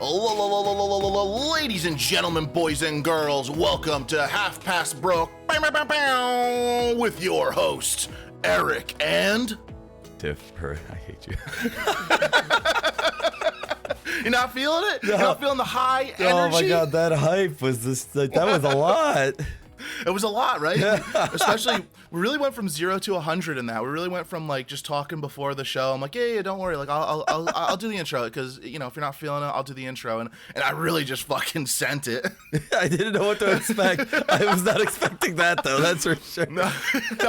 Ladies and gentlemen, boys and girls, welcome to Half Past Broke with your hosts, Eric and... Differ. I hate you. You're not feeling it? No. You're not feeling the high energy? Oh my god, that hype was just like, that was a lot. It was a lot, right? Yeah. Especially, we really went from 0 to 100 in that. We really went from like just talking before the show. I'm like, yeah, don't worry. Like, I'll do the intro because if you're not feeling it, I'll do the intro. And I really just fucking sent it. I didn't know what to expect. I was not expecting that though. That's for sure. No,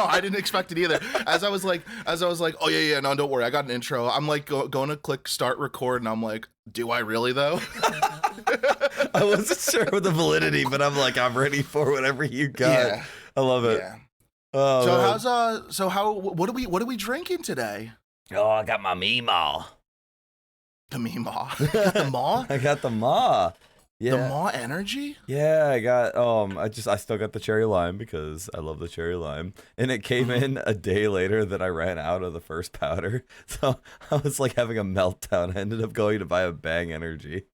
I didn't expect it either. As I was like, oh yeah, no, don't worry. I got an intro. I'm like going to click start record, and I'm like, do I really though? I wasn't sure with the validity, but I'm like, I'm ready for whatever you got. Yeah. I love it. Yeah. Oh, So what are we drinking today? Oh, I got my Meemaw. The Meemaw. The Maw? I got the Maw. Yeah. The Maw Energy? Yeah, I got I still got the cherry lime because I love the cherry lime. And it came in a day later that I ran out of the first powder. So I was like having a meltdown. I ended up going to buy a Bang Energy.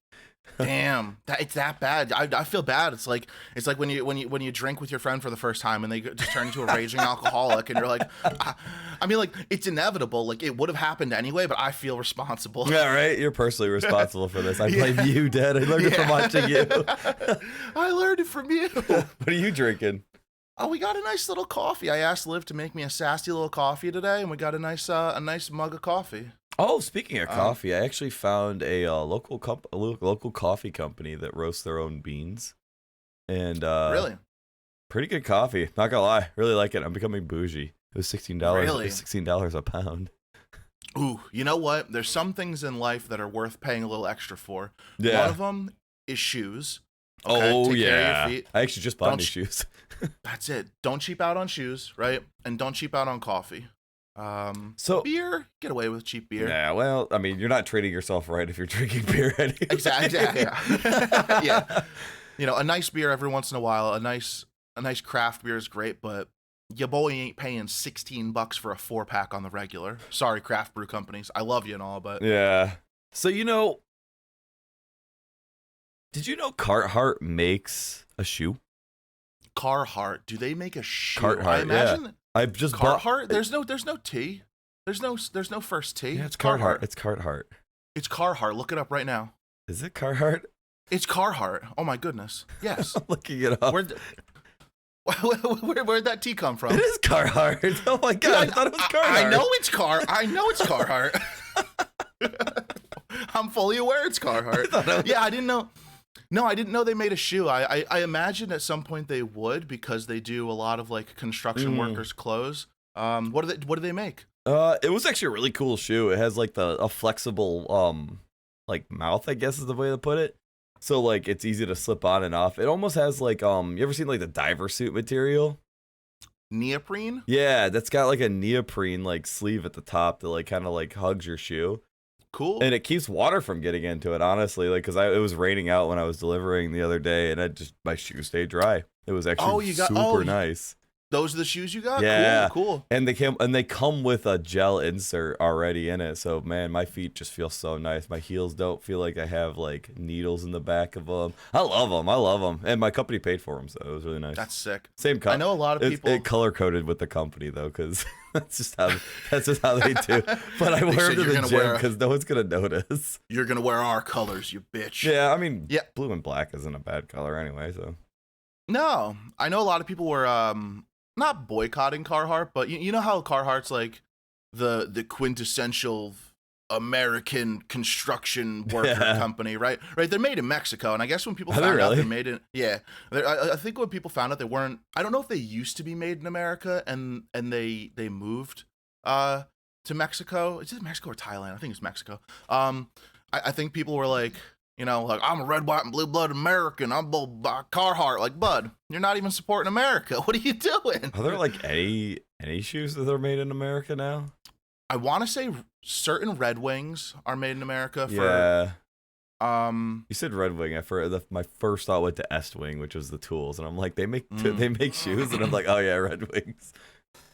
Damn, it's that bad. I feel bad. It's like when you drink with your friend for the first time and they just turn into a raging alcoholic, and you're like, I mean, like, it's inevitable. Like, it would have happened anyway, but I feel responsible. Yeah, right. You're personally responsible for this. I blame you, Dad. I learned it from watching you. I learned it from you. What are you drinking? Oh, we got a nice little coffee. I asked Liv to make me a sassy little coffee today, and we got a nice mug of coffee. Oh, speaking of coffee, I actually found a local coffee company that roasts their own beans, and really pretty good coffee. Not gonna lie, really like it. I'm becoming bougie. It was $16. Really? It was $16 a pound. Ooh, you know what? There's some things in life that are worth paying a little extra for. Yeah. One of them is shoes. Okay? Oh Take care of yeah. your feet. I actually just bought Don't new shoes. That's it. Don't cheap out on shoes, right? And don't cheap out on coffee. So beer, get away with cheap beer. Yeah, well, I mean, you're not treating yourself right if you're drinking beer anyway. Exactly. Yeah. Yeah. You know, a nice beer every once in a while, a nice craft beer is great, but your boy ain't paying $16 for a 4-pack on the regular. Sorry, craft brew companies. I love you and all, but Yeah. So did you know Carhartt makes a shoe? Carhartt, do they make a shoe? Carhartt, I imagine. yeah. I've just Carhartt. bought. There's no T. There's no first T. Yeah, it's Carhartt. It's Carhartt. It's Carhartt. Look it up right now. Is it Carhartt? It's Carhartt. Oh my goodness. Yes. I'm looking it up. Where'd that T come from? It is Carhartt. Oh my god, I thought it was Carhartt. I know it's Carhartt. I'm fully aware it's Carhartt. Yeah, I didn't know. No, I didn't know they made a shoe. I imagined at some point they would, because they do a lot of like construction workers' clothes. What do they make? It was actually a really cool shoe. It has like a flexible like mouth, I guess is the way to put it. So like it's easy to slip on and off. It almost has like you ever seen like the diver suit material? Neoprene? Yeah, that's got like a neoprene like sleeve at the top that like kind of like hugs your shoe. Cool. And it keeps water from getting into it, honestly. Like, cause it was raining out when I was delivering the other day, and my shoes stayed dry. It was actually super nice. Those are the shoes you got? Yeah, cool. And they come with a gel insert already in it. So man, my feet just feel so nice. My heels don't feel like I have like needles in the back of them. I love them. And my company paid for them, so it was really nice. That's sick. Same color. I know a lot of people. It color coded with the company though, because that's just how they do. But I wear them to the gym because no one's gonna notice. You're gonna wear our colors, you bitch. Yeah, I mean, yeah, blue and black isn't a bad color anyway. So. No, I know a lot of people were not boycotting Carhartt, but you know how Carhartt's like the quintessential American construction worker company, right? Right. They're made in Mexico, and I guess when people found out they're made in, I think when people found out they weren't, I don't know if they used to be made in America and they moved to Mexico. Is it Mexico or Thailand? I think it's Mexico. I think people were like, you know, like, I'm a red, white, and blue-blooded American. I'm Carhartt. Like, bud, you're not even supporting America. What are you doing? Are there like any shoes that are made in America now? I want to say certain Red Wings are made in America. You said Red Wing. My first thought went to Est Wing, which was the tools, and I'm like, they make shoes, and I'm like, oh yeah, Red Wings.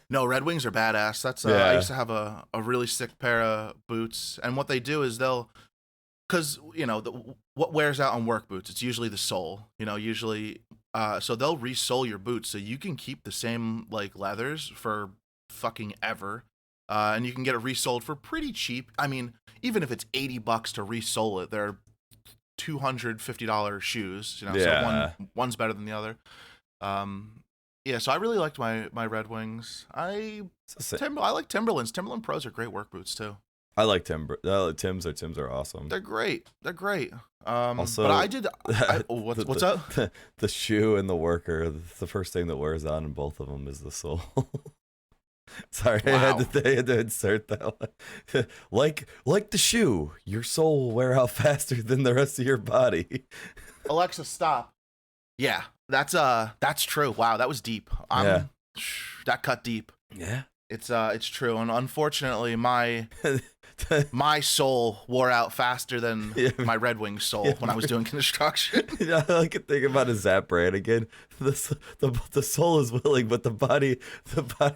No, Red Wings are badass. That's I used to have a really sick pair of boots, and what they do is they'll because what wears out on work boots, it's usually the sole. Usually, so they'll resole your boots so you can keep the same like leathers for fucking ever, and you can get it resoled for pretty cheap. I mean, even if it's $80 to resole it, they're $250 shoes. Yeah. So one's better than the other. Yeah, so I really liked my Red Wings. I like Timberlands. Timberland Pros are great work boots too. I like Timbs are awesome. They're great. Also, but I did. What's up? The shoe and the worker. The first thing that wears out in both of them is the sole. Sorry, wow. I had to insert that one. like the shoe, your soul will wear out faster than the rest of your body. Alexa, stop. Yeah, that's true. Wow, that was deep. Yeah. That cut deep. Yeah. It's true, and unfortunately, my soul wore out faster than my Red Wing soul when I was doing construction. I like to think about a Zap brand again. The soul is willing, but the body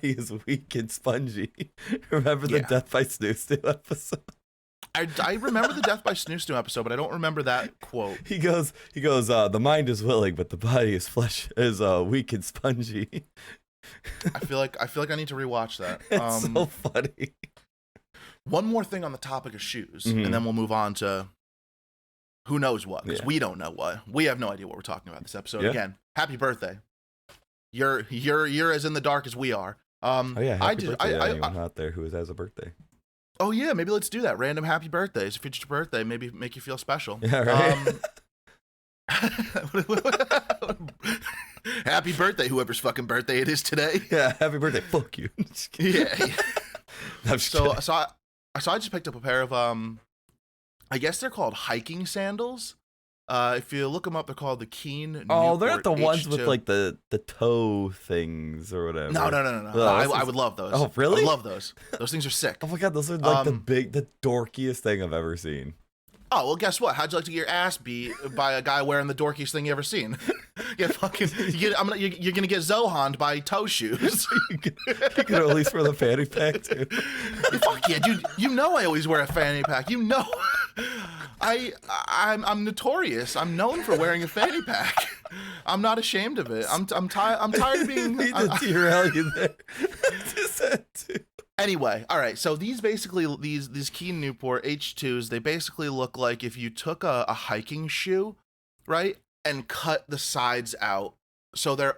is weak and spongy. Remember the Death by Snoo Snoo episode? I remember the Death by Snoo Snoo episode, but I don't remember that quote. He goes, the mind is willing, but the body is weak and spongy. I feel like I need to rewatch that. It's so funny. One more thing on the topic of shoes, and then we'll move on to who knows what, because we don't know what. We have no idea what we're talking about this episode. Yeah. Again, happy birthday. You're as in the dark as we are. Happy birthday to anyone out there who has a birthday. Oh yeah, maybe let's do that. Random happy birthdays. If it's your birthday, maybe make you feel special. Yeah, right. Happy birthday, whoever's fucking birthday it is today. Yeah, happy birthday. Fuck you. Yeah. So I just picked up a pair of I guess they're called hiking sandals. If you look them up, they're called the Keen. Oh, they're not the H2. ones with like the toe things or whatever. No. I would love those. Oh, really? I love those. Those things are sick. Oh my god, those are like the dorkiest thing I've ever seen. Oh, well, guess what? How'd you like to get your ass beat by a guy wearing the dorkiest thing you ever seen? You're gonna get Zohan'd by toe shoes. you can at least wear the fanny pack too. Fuck yeah, dude! I always wear a fanny pack. I'm notorious. I'm known for wearing a fanny pack. I'm not ashamed of it. I'm tired of being. Derail you there. Just that too. Anyway, all right. So these Keen Newport H2s, they basically look like if you took a hiking shoe, right, and cut the sides out. So they're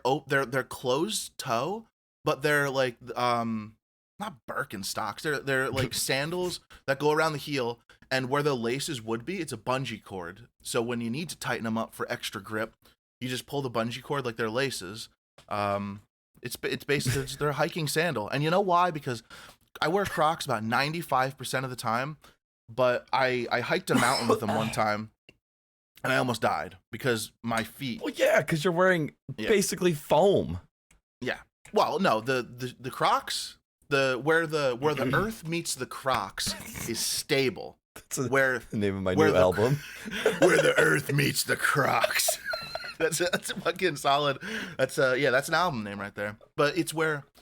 closed toe, but they're like not Birkenstocks. They're like sandals that go around the heel, and where the laces would be, it's a bungee cord. So when you need to tighten them up for extra grip, you just pull the bungee cord like they're laces. It's basically their hiking sandal. And you know why? Because I wear Crocs about 95% of the time, but I hiked a mountain with them one time, and I almost died because my feet. Well, yeah, because you're wearing basically foam. Yeah. Well, no, the Crocs, where the earth meets the Crocs is stable. That's the name of my new album. Where the earth meets the Crocs. That's fucking solid. That's an album name right there. But it's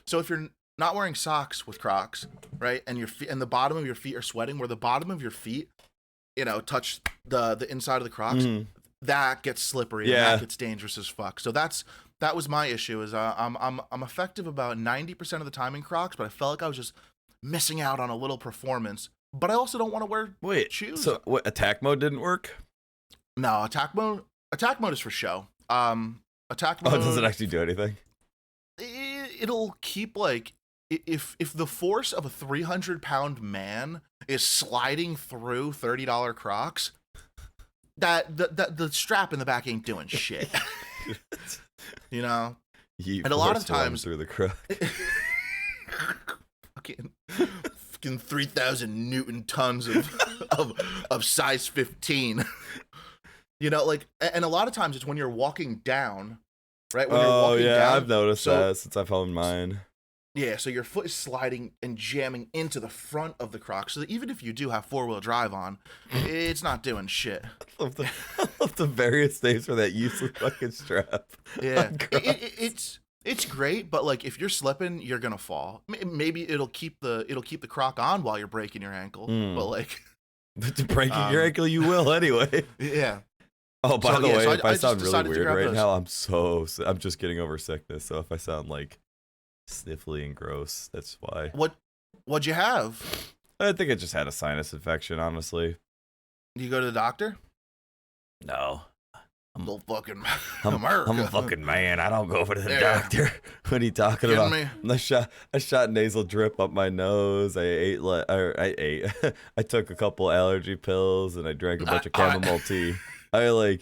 so if you're not wearing socks with Crocs, right, and your feet and the bottom of your feet are sweating, where the bottom of your feet, touch the inside of the Crocs, that gets slippery and that gets dangerous as fuck. So that was my issue. Is I'm effective about 90% of the time in Crocs, but I felt like I was just missing out on a little performance. But I also don't want to wear shoes. So what, attack mode didn't work? No, attack mode is for show. Attack mode. Oh, does it actually do anything? It'll keep like if the force of a 300-pound man is sliding through $30 Crocs, that the strap in the back ain't doing shit. And a lot of times through the Croc. Fucking 3,000 Newton tons of size 15. And a lot of times it's when you're walking down, right? When you're walking down, I've noticed that since I've owned mine. Yeah, so your foot is sliding and jamming into the front of the Crocs, so that even if you do have 4-wheel drive on, it's not doing shit. I love the various names for that useless fucking strap. Yeah, it's great, but like if you're slipping, you're gonna fall. Maybe it'll keep the Croc on while you're breaking your ankle, but like. Breaking your ankle, you will anyway. Yeah. Oh, by the way, so if I just sound really decided to weird grab right those. now, I'm just getting over sickness. So if I sound like sniffly and gross, that's why. What'd you have? I think I just had a sinus infection, honestly. Do you go to the doctor? No. Little fucking I'm America. a fucking man. I don't go over to the doctor. What are you talking Kidding about? me? I shot nasal drip up my nose. I took a couple allergy pills and I drank a bunch of chamomile tea. I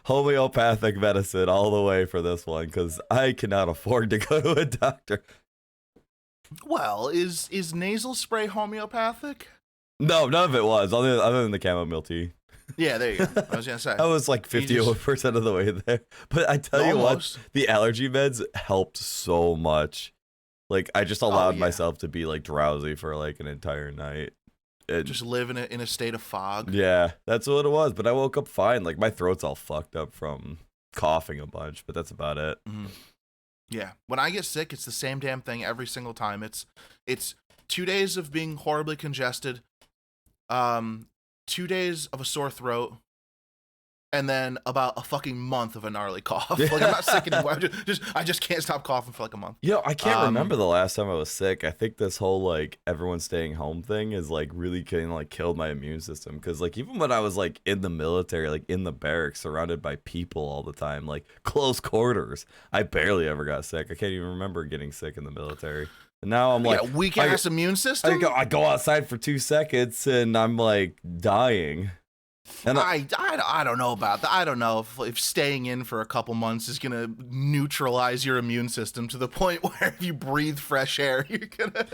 homeopathic medicine all the way for this one because I cannot afford to go to a doctor. Well, is nasal spray homeopathic? No, none of it was other than the chamomile tea. Yeah, there you go. I was gonna say. I was like 50% of the way there. But I tell you what, the allergy meds helped so much. Like I just allowed myself to be like drowsy for like an entire night. Just live in a state of fog. Yeah, that's what it was. But I woke up fine. Like my throat's all fucked up from coughing a bunch, but that's about it. Mm-hmm. Yeah. When I get sick, it's the same damn thing every single time. It's 2 days of being horribly congested. 2 days of a sore throat, and then about a fucking month of a gnarly cough. Like I'm not sick anymore. I just can't stop coughing for like a month. I can't remember the last time I was sick. I think this whole like everyone staying home thing is like really kind of like killed my immune system. Because like even when I was like in the military, like in the barracks, surrounded by people all the time, like close quarters, I barely ever got sick. I can't even remember getting sick in the military. Now I'm like weak ass immune system. I go outside for 2 seconds and I'm like dying. And I don't know about that. I don't know if staying in for a couple months is gonna neutralize your immune system to the point where if you breathe fresh air, you're gonna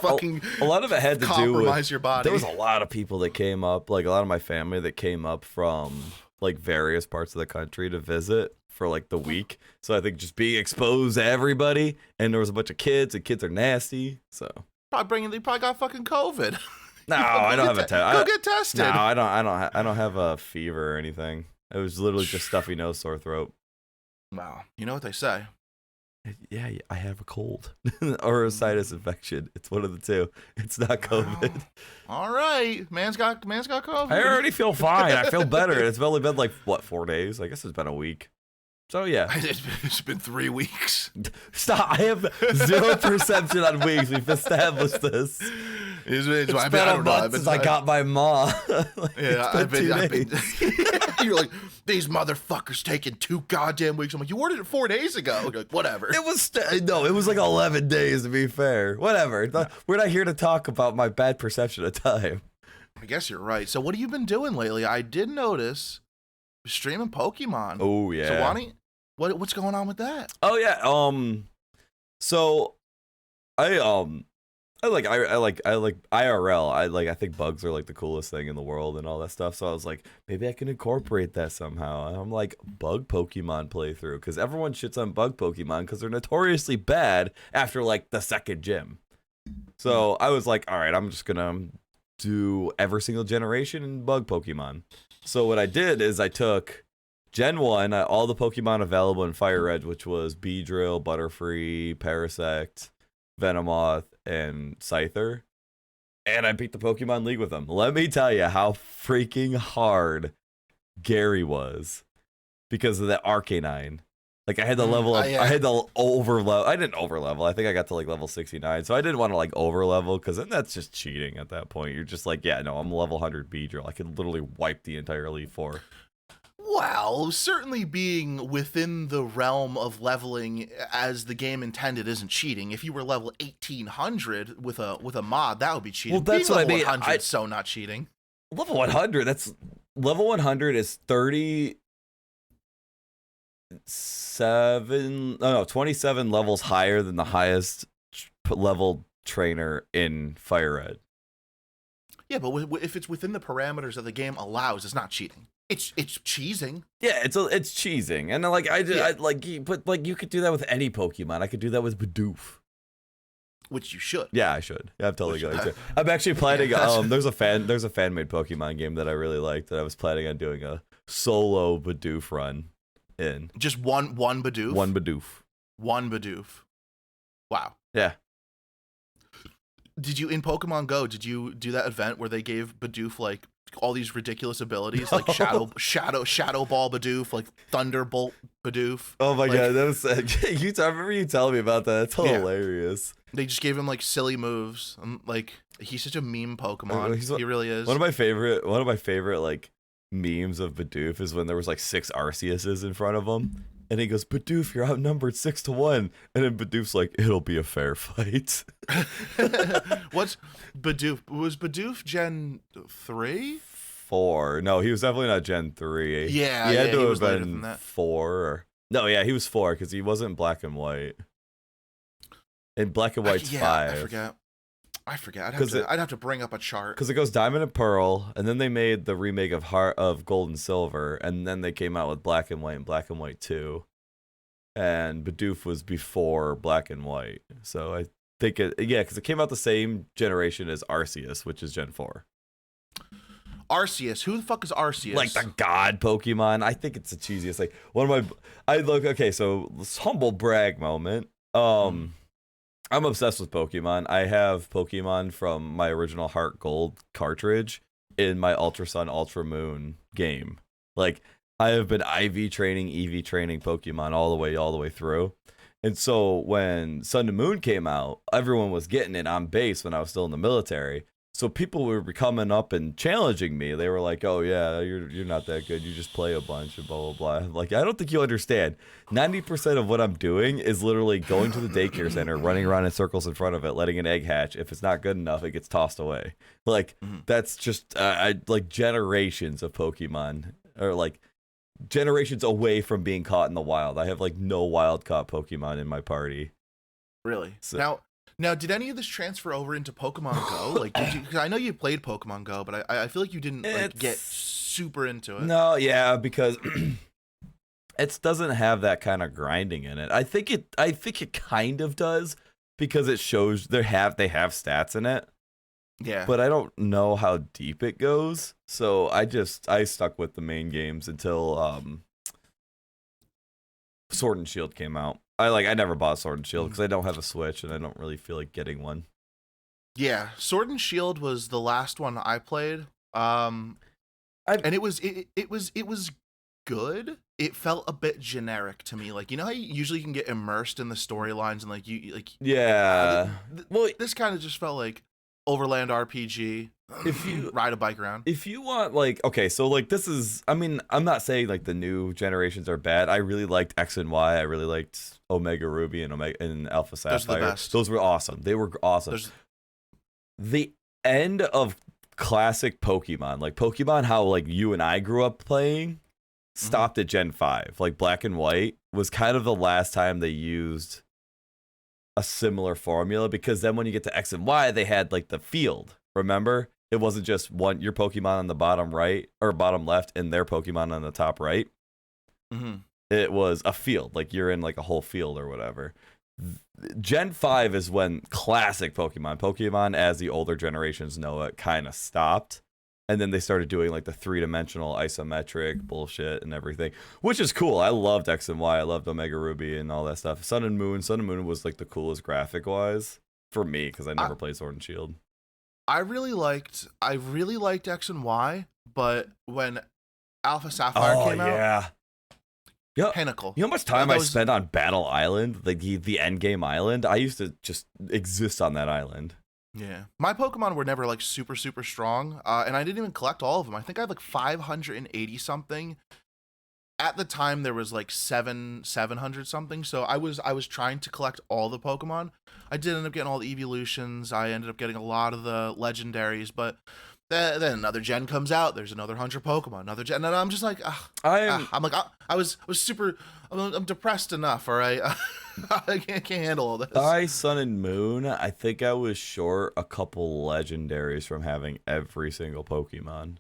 fucking a lot of it had to compromise your body. There was a lot of people that came up, like a lot of my family that came up from like various parts of the country to visit for like the week. So I think just being exposed to everybody, and there was a bunch of kids, and kids are nasty. So they probably got fucking COVID. No, I don't have a test. Go get tested. No, I don't have a fever or anything. It was literally just stuffy nose, sore throat. Wow, you know what they say. Yeah, I have a cold or a sinus infection. It's one of the two. It's not COVID. Wow. All right, man's got COVID. I already feel fine. I feel better. It's only been like 4 days? I guess it's been a week. So yeah, it's been 3 weeks. Stop! I have zero perception on weeks. We've established this. It's been a month since I got my mom. I've been You're like, these motherfuckers taking 2 goddamn weeks. I'm like, you ordered it 4 days ago. You're like, whatever. It was like 11 days to be fair. Whatever. We're not here to talk about my bad perception of time. I guess you're right. So what have you been doing lately? I did notice you're streaming Pokemon. Oh yeah. So what's going on with that? Oh yeah. So I like IRL. I think bugs are like the coolest thing in the world and all that stuff. So I was like, maybe I can incorporate that somehow. And I'm like, bug Pokemon playthrough, because everyone shits on bug Pokemon because they're notoriously bad after like the second gym. So I was like, all right, I'm just gonna do every single generation in bug Pokemon. So what I did is I took Gen 1, all the Pokemon available in Fire Red, which was Beedrill, Butterfree, Parasect, Venomoth, and Scyther, and I beat the Pokemon League with them. Let me tell you how freaking hard Gary was because of that Arcanine. Like I had to level up, I had to over level. I didn't over level. I think I got to like level 69, so I didn't want to like over level because then that's just cheating at that point. You're just like, yeah, no, I'm level 100 Beedrill. I could literally wipe the entire Elite Four. Well, certainly being within the realm of leveling as the game intended isn't cheating. If you were level 1800 with a mod, that would be cheating. Well, that's what I mean. 100, so not cheating. Level 100. Level 100 is 27 levels higher than the highest level trainer in Fire Red. Yeah, but if it's within the parameters that the game allows, it's not cheating. It's cheesing. Yeah, it's cheesing, and like but you could do that with any Pokemon. I could do that with Bidoof, which you should. Yeah, I should. Yeah, I'm totally going to. I'm actually planning. There's a fan made Pokemon game that I really liked that I was planning on doing a solo Bidoof run in. Just one Bidoof. One Bidoof. One Bidoof. Wow. Yeah. Did you in Pokemon Go? Did you do that event where they gave Bidoof like all these ridiculous abilities, like Shadow Ball Bidoof, like Thunderbolt Bidoof? Oh my Like, god, that was I remember you telling me about that. That's hilarious. They just gave him like silly moves. Like he's such a meme Pokemon. He really is. One of my favorite like memes of Bidoof is when there was like 6 Arceuses in front of him, and he goes, "Bidoof, you're outnumbered 6-1," and then Bidoof's like, "It'll be a fair fight." What's Bidoof? Was Bidoof Gen 3? 4. No, he was definitely not Gen 3. Yeah, he had to he have was later than been that. 4. No, yeah, he was 4 because he wasn't Black and White. In Black and White's 5. I forget. I'd have to bring up a chart. Because it goes Diamond and Pearl, and then they made the remake of Gold and Silver, and then they came out with Black and White and Black and White 2. And Bidoof was before Black and White. So I think because it came out the same generation as Arceus, which is Gen 4. Arceus. Who the fuck is Arceus? Like the god Pokemon. I think it's the cheesiest. Like so this humble brag moment. I'm obsessed with Pokemon. I have Pokemon from my original Heart Gold cartridge in my Ultra Sun, Ultra Moon game. Like, I have been IV training, EV training Pokemon all the way through. And so when Sun and Moon came out, everyone was getting it on base when I was still in the military. So people were coming up and challenging me. They were like, "Oh yeah, you're not that good. You just play a bunch and blah blah blah." Like, I don't think you understand. 90% of what I'm doing is literally going to the daycare center, running around in circles in front of it, letting an egg hatch. If it's not good enough, it gets tossed away. Like, that's just like generations of Pokemon, or like generations away from being caught in the wild. I have like no wild caught Pokemon in my party. Really? So, Now, did any of this transfer over into Pokemon Go? Like, cause I know you played Pokemon Go, but I feel like you didn't like, get super into it. No, yeah, because it doesn't have that kind of grinding in it. I think it kind of does because it shows they have stats in it. Yeah. But I don't know how deep it goes. So I stuck with the main games until Sword and Shield came out. I never bought Sword and Shield because I don't have a Switch and I don't really feel like getting one. Yeah, Sword and Shield was the last one I played. And it was good. It felt a bit generic to me. Like, you know how you usually can get immersed in the storylines and yeah. Well, this kind of just felt like Overland RPG. If you ride a bike around. If you want, like, okay, so like this is, I mean, I'm not saying like the new generations are bad. I really liked X and Y. I really liked Omega Ruby and Alpha Sapphire. Those are the best. Those were awesome. They were awesome. The end of classic Pokemon, like Pokemon, how like you and I grew up playing, stopped at Gen 5. Like Black and White was kind of the last time they used a similar formula, because then when you get to X and Y, they had like the field. Remember? It wasn't just your Pokemon on the bottom right or bottom left and their Pokemon on the top right. It was a field, like you're in like a whole field or whatever. Gen 5 is when classic Pokemon as the older generations know it, kind of stopped. And then they started doing like the 3-dimensional isometric bullshit and everything, which is cool. I loved X and Y. I loved Omega Ruby and all that stuff. Sun and Moon was like the coolest graphic wise for me because I never played Sword and Shield. I really liked X and Y, but when Alpha Sapphire came out, Pinnacle. You know how much time I spent on Battle Island, like the end game island? I used to just exist on that island. Yeah, my Pokemon were never like super strong, and I didn't even collect all of them. I think I had like 580 something. At the time, there was like 700 something. So I was trying to collect all the Pokemon. I did end up getting all the evolutions. I ended up getting a lot of the legendaries, but then another gen comes out. There's another 100 Pokemon, another gen, and I'm just like, I'm depressed enough. All right, I can't handle all this. Sun and Moon, I think I was short a couple legendaries from having every single Pokemon.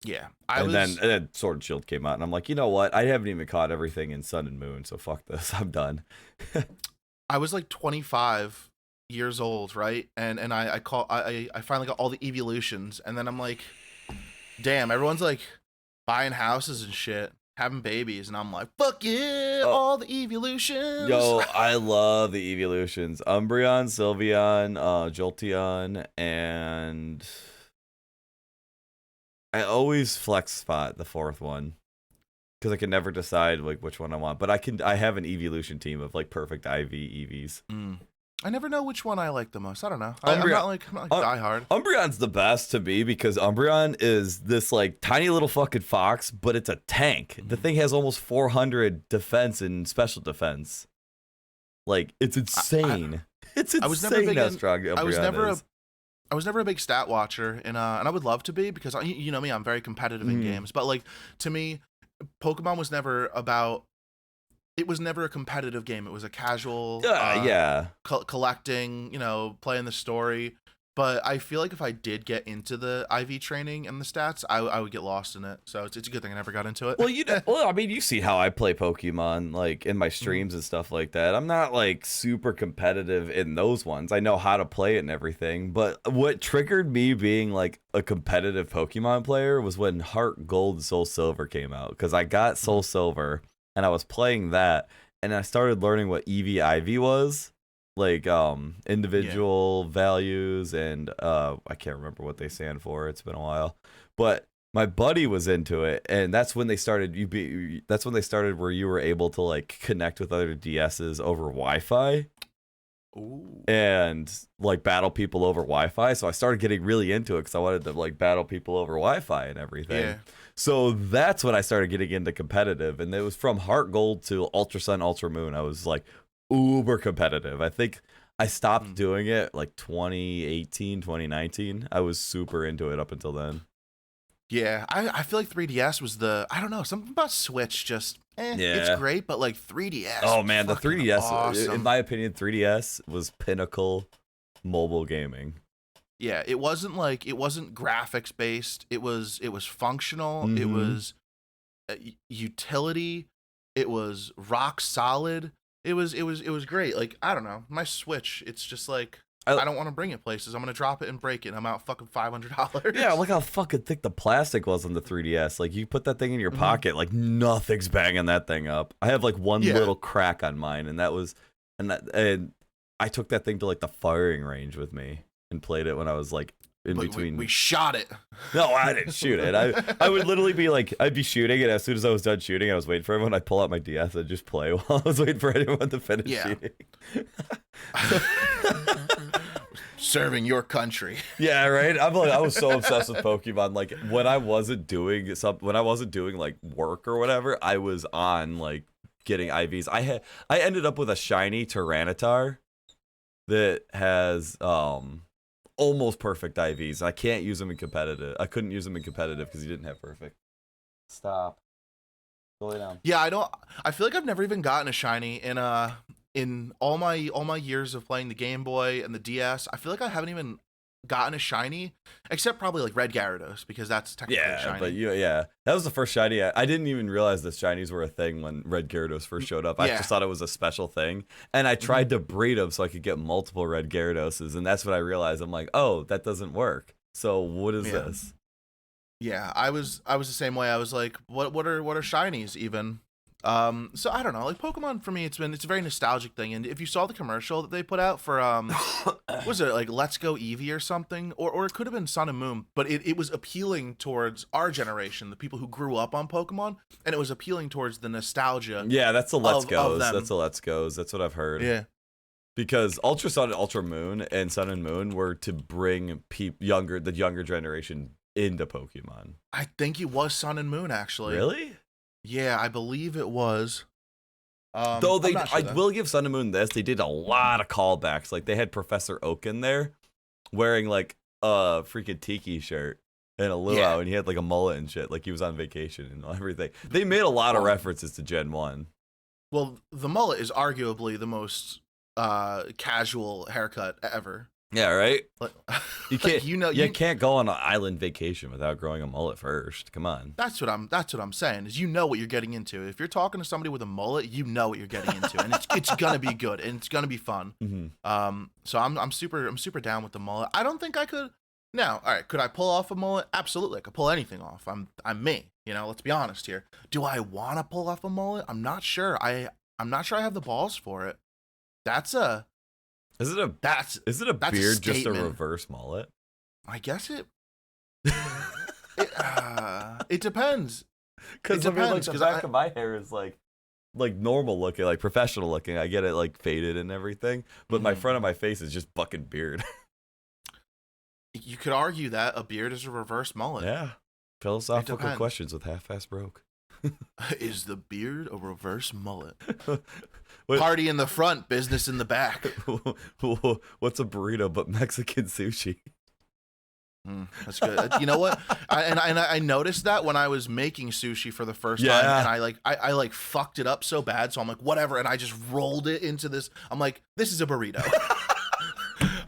Yeah, and then Sword and Shield came out, and I'm like, you know what? I haven't even caught everything in Sun and Moon, so fuck this. I'm done. I was like 25 years old, right? And I finally got all the evolutions, and then I'm like, damn, everyone's like buying houses and shit, having babies, and I'm like, fuck yeah, Oh. all the evolutions. Yo, I love the evolutions. Umbreon, Sylveon, Jolteon, and I always flex spot the fourth one because I can never decide like which one I want. But I have an evolution team of like perfect IV EVs. I never know which one I like the most. I don't know. I'm not like diehard. Umbreon's the best to me because Umbreon is this like tiny little fucking fox, but it's a tank. The thing has almost 400 defense and special defense. Like it's insane. It's insane. How strong Umbreon is. I was never a big stat watcher, and I would love to be because you know me, I'm very competitive in games. But like to me, Pokemon was never about. It was never a competitive game. It was a casual, collecting, playing the story. But I feel like if I did get into the IV training and the stats, I would get lost in it. So it's a good thing I never got into it. Well, I mean, you see how I play Pokemon, like in my streams and stuff like that. I'm not like super competitive in those ones. I know how to play it and everything. But what triggered me being like a competitive Pokemon player was when Heart Gold and Soul Silver came out. Because I got Soul Silver and I was playing that, and I started learning what EV/IV was. Like individual values, and I can't remember what they stand for. It's been a while, but my buddy was into it, and that's when they started. That's when they started where you were able to like connect with other DSs over Wi-Fi, and like battle people over Wi-Fi. So I started getting really into it because I wanted to like battle people over Wi-Fi and everything. Yeah. So that's when I started getting into competitive, and it was from Heart Gold to Ultra Sun, Ultra Moon. I was like uber competitive. I think I stopped doing it like 2018, 2019. I was super into it up until then. Yeah, I feel like 3DS was I don't know, something about Switch just, it's great, but like 3DS. Oh man, the 3DS, awesome. In my opinion, 3DS was pinnacle mobile gaming. Yeah, it wasn't graphics based. It was functional. It was utility. It was rock solid. It was great. Like, I don't know, my Switch, it's just like I don't want to bring it places. I'm gonna drop it and break it. I'm out fucking $500. Yeah, look how fucking thick the plastic was on the 3DS. Like, you put that thing in your pocket, like nothing's banging that thing up. I have like one little crack on mine, and and I took that thing to like the firing range with me and played it when I was like between. We shot it. No, I didn't shoot it. I would literally be like, I'd be shooting, and as soon as I was done shooting, I was waiting for everyone. I'd pull out my DS and just play while I was waiting for anyone to finish shooting. Serving your country. Yeah, right. I was so obsessed with Pokemon. Like when I wasn't doing like work or whatever, I was on like getting IVs. I ended up with a shiny Tyranitar that has almost perfect IVs. I can't use them in competitive. I couldn't use them in competitive because he didn't have perfect. Stop. Go lay down. Yeah, I feel like I've never even gotten a shiny in all my years of playing the Game Boy and the DS. I feel like I haven't even gotten a shiny, except probably like Red Gyarados, because that's technically a shiny. But that was the first shiny. I didn't even realize that shinies were a thing when Red Gyarados first showed up. I just thought it was a special thing, and I tried to breed them so I could get multiple Red Gyaradoses, and that's when I realized I'm like, oh, that doesn't work. So what is this? Yeah, I was the same way. I was like, what are shinies even? So I don't know, like Pokemon for me, it's a very nostalgic thing. And if you saw the commercial that they put out for was it like Let's Go Eevee or something, or it could have been Sun and Moon, but it was appealing towards our generation, the people who grew up on Pokemon, and it was appealing towards the nostalgia. Yeah, that's the Let's Goes. That's the Let's Goes. That's what I've heard. Yeah. Because Ultra Sun and Ultra Moon and Sun and Moon were to bring the younger generation into Pokemon. I think it was Sun and Moon, actually. Really? Yeah, I believe it was. Though I will give Sun and Moon this. They did a lot of callbacks. Like they had Professor Oak in there, wearing like a freaking tiki shirt and a luau, and he had like a mullet and shit, like he was on vacation and everything. They made a lot of references to Gen 1. Well, the mullet is arguably the most casual haircut ever. Yeah, right. You can't. You can't go on an island vacation without growing a mullet first. Come on. That's what I'm saying. Is what you're getting into. If you're talking to somebody with a mullet, you know what you're getting into, and it's gonna be good and it's gonna be fun. Mm-hmm. So I'm super down with the mullet. I don't think I could. Now, all right, could I pull off a mullet? Absolutely, I could pull anything off. I'm me. Let's be honest here. Do I want to pull off a mullet? I'm not sure. I'm not sure I have the balls for it. Is it a beard just a reverse mullet? I guess it depends. Because I mean, like the back of my hair is like normal looking, like professional looking. I get it like faded and everything, but my front of my face is just fucking beard. You could argue that a beard is a reverse mullet. Yeah. Philosophical questions with Half-Ass Broke. Is the beard a reverse mullet? Party in the front, business in the back. What's a burrito but Mexican sushi? That's good. You know what? I noticed that when I was making sushi for the first time, and I fucked it up so bad. So I'm like, whatever, and I just rolled it into this. I'm like, this is a burrito.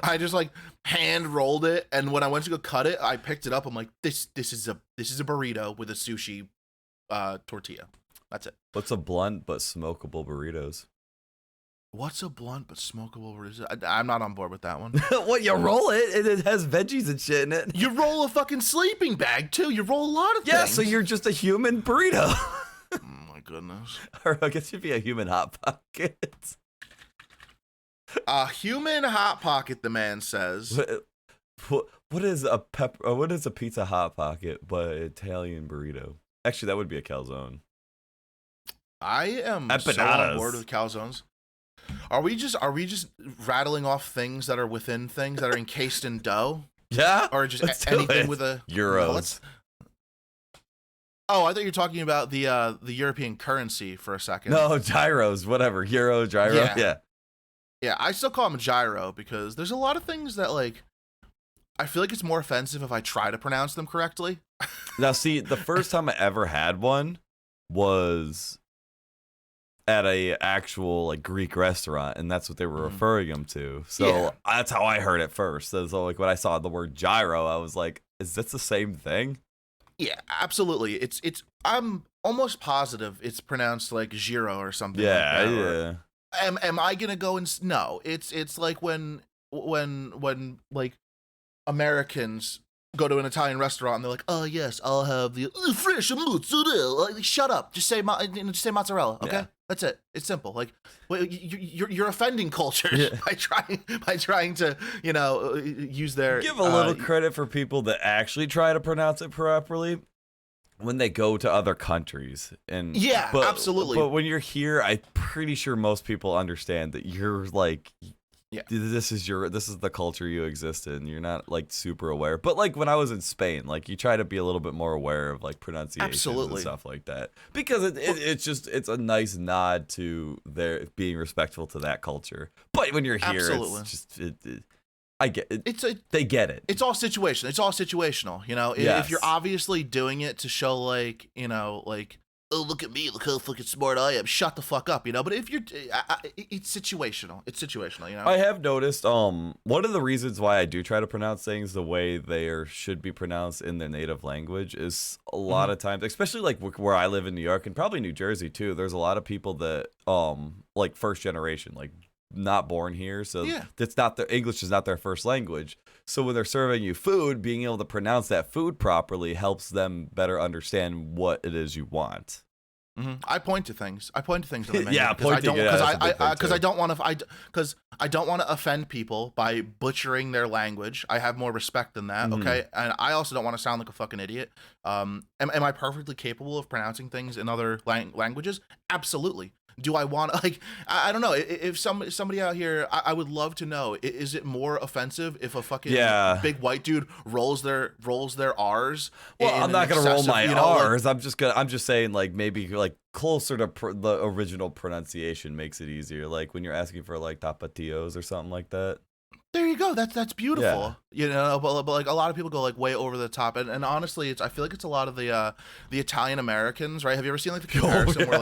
I just like hand rolled it, and when I went to go cut it, I picked it up. I'm like, this is a burrito with a sushi tortilla. That's it. What's a blunt but smokable burritos? What's a blunt but smokable burrito? I'm not on board with that one. What, you roll it and it has veggies and shit in it? You roll a fucking sleeping bag too. You roll a lot of things. Yeah, so you're just a human burrito. Oh my goodness. Or I guess you'd be a human hot pocket. A human hot pocket, the man says. What is a pizza hot pocket but an Italian burrito? Actually, that would be a calzone. I am so on board with calzones. Are we just rattling off things that are within things that are encased in dough? Yeah. Or just anything with a euros? Oh, I thought you were talking about the European currency for a second. No, gyros, whatever. Euro, gyro. Yeah. Yeah, I still call them gyro because there's a lot of things that like I feel like it's more offensive if I try to pronounce them correctly. Now, see, the first time I ever had one was at a actual like Greek restaurant, and that's what they were referring them to. So that's how I heard it first. So like when I saw the word gyro, I was like, "Is this the same thing?" Yeah, absolutely. It's. I'm almost positive it's pronounced like gyro or something. Yeah, like that. yeah. Am I gonna go and no? It's like when like Americans go to an Italian restaurant and they're like, oh yes, I'll have the fresh mozzarella. Like, shut up, just say mozzarella. Okay, that's it. It's simple. Like, you're offending cultures by trying to use their give a little credit for people that actually try to pronounce it properly when they go to other countries. And absolutely. But when you're here, I'm pretty sure most people understand that you're like, this is the culture you exist in. You're not like super aware. But like when I was in Spain, like you try to be a little bit more aware of like pronunciations and stuff like that, because it's a nice nod to their being respectful to that culture. But when you're here, it's just I get it. They get it. It's all situational. If you're obviously doing it to show like, oh, look at me, look how fucking smart I am. Shut the fuck up, But if you're, it's situational. It's situational, I have noticed. One of the reasons why I do try to pronounce things the way they should be pronounced in their native language is a lot of times, especially like where I live in New York and probably New Jersey too. There's a lot of people that like first generation, like not born here, so it's not their English is not their first language. So when they're serving you food, being able to pronounce that food properly helps them better understand what it is you want. I point to things. I point to things. That I because I don't want to offend people by butchering their language. I have more respect than that. Okay, and I also don't want to sound like a fucking idiot. Am I perfectly capable of pronouncing things in other languages? Absolutely. Do I want to, like, I don't know, if somebody out here, I would love to know, is it more offensive if a fucking big white dude rolls their R's? Well, I'm not going to roll my R's. Like, I'm just saying, like, maybe like closer to the original pronunciation makes it easier. Like when you're asking for like tapatios or something like that. There you go. That's beautiful. But like a lot of people go like way over the top, and honestly, I feel like it's a lot of the Italian Americans, right? Have you ever seen like the comparison where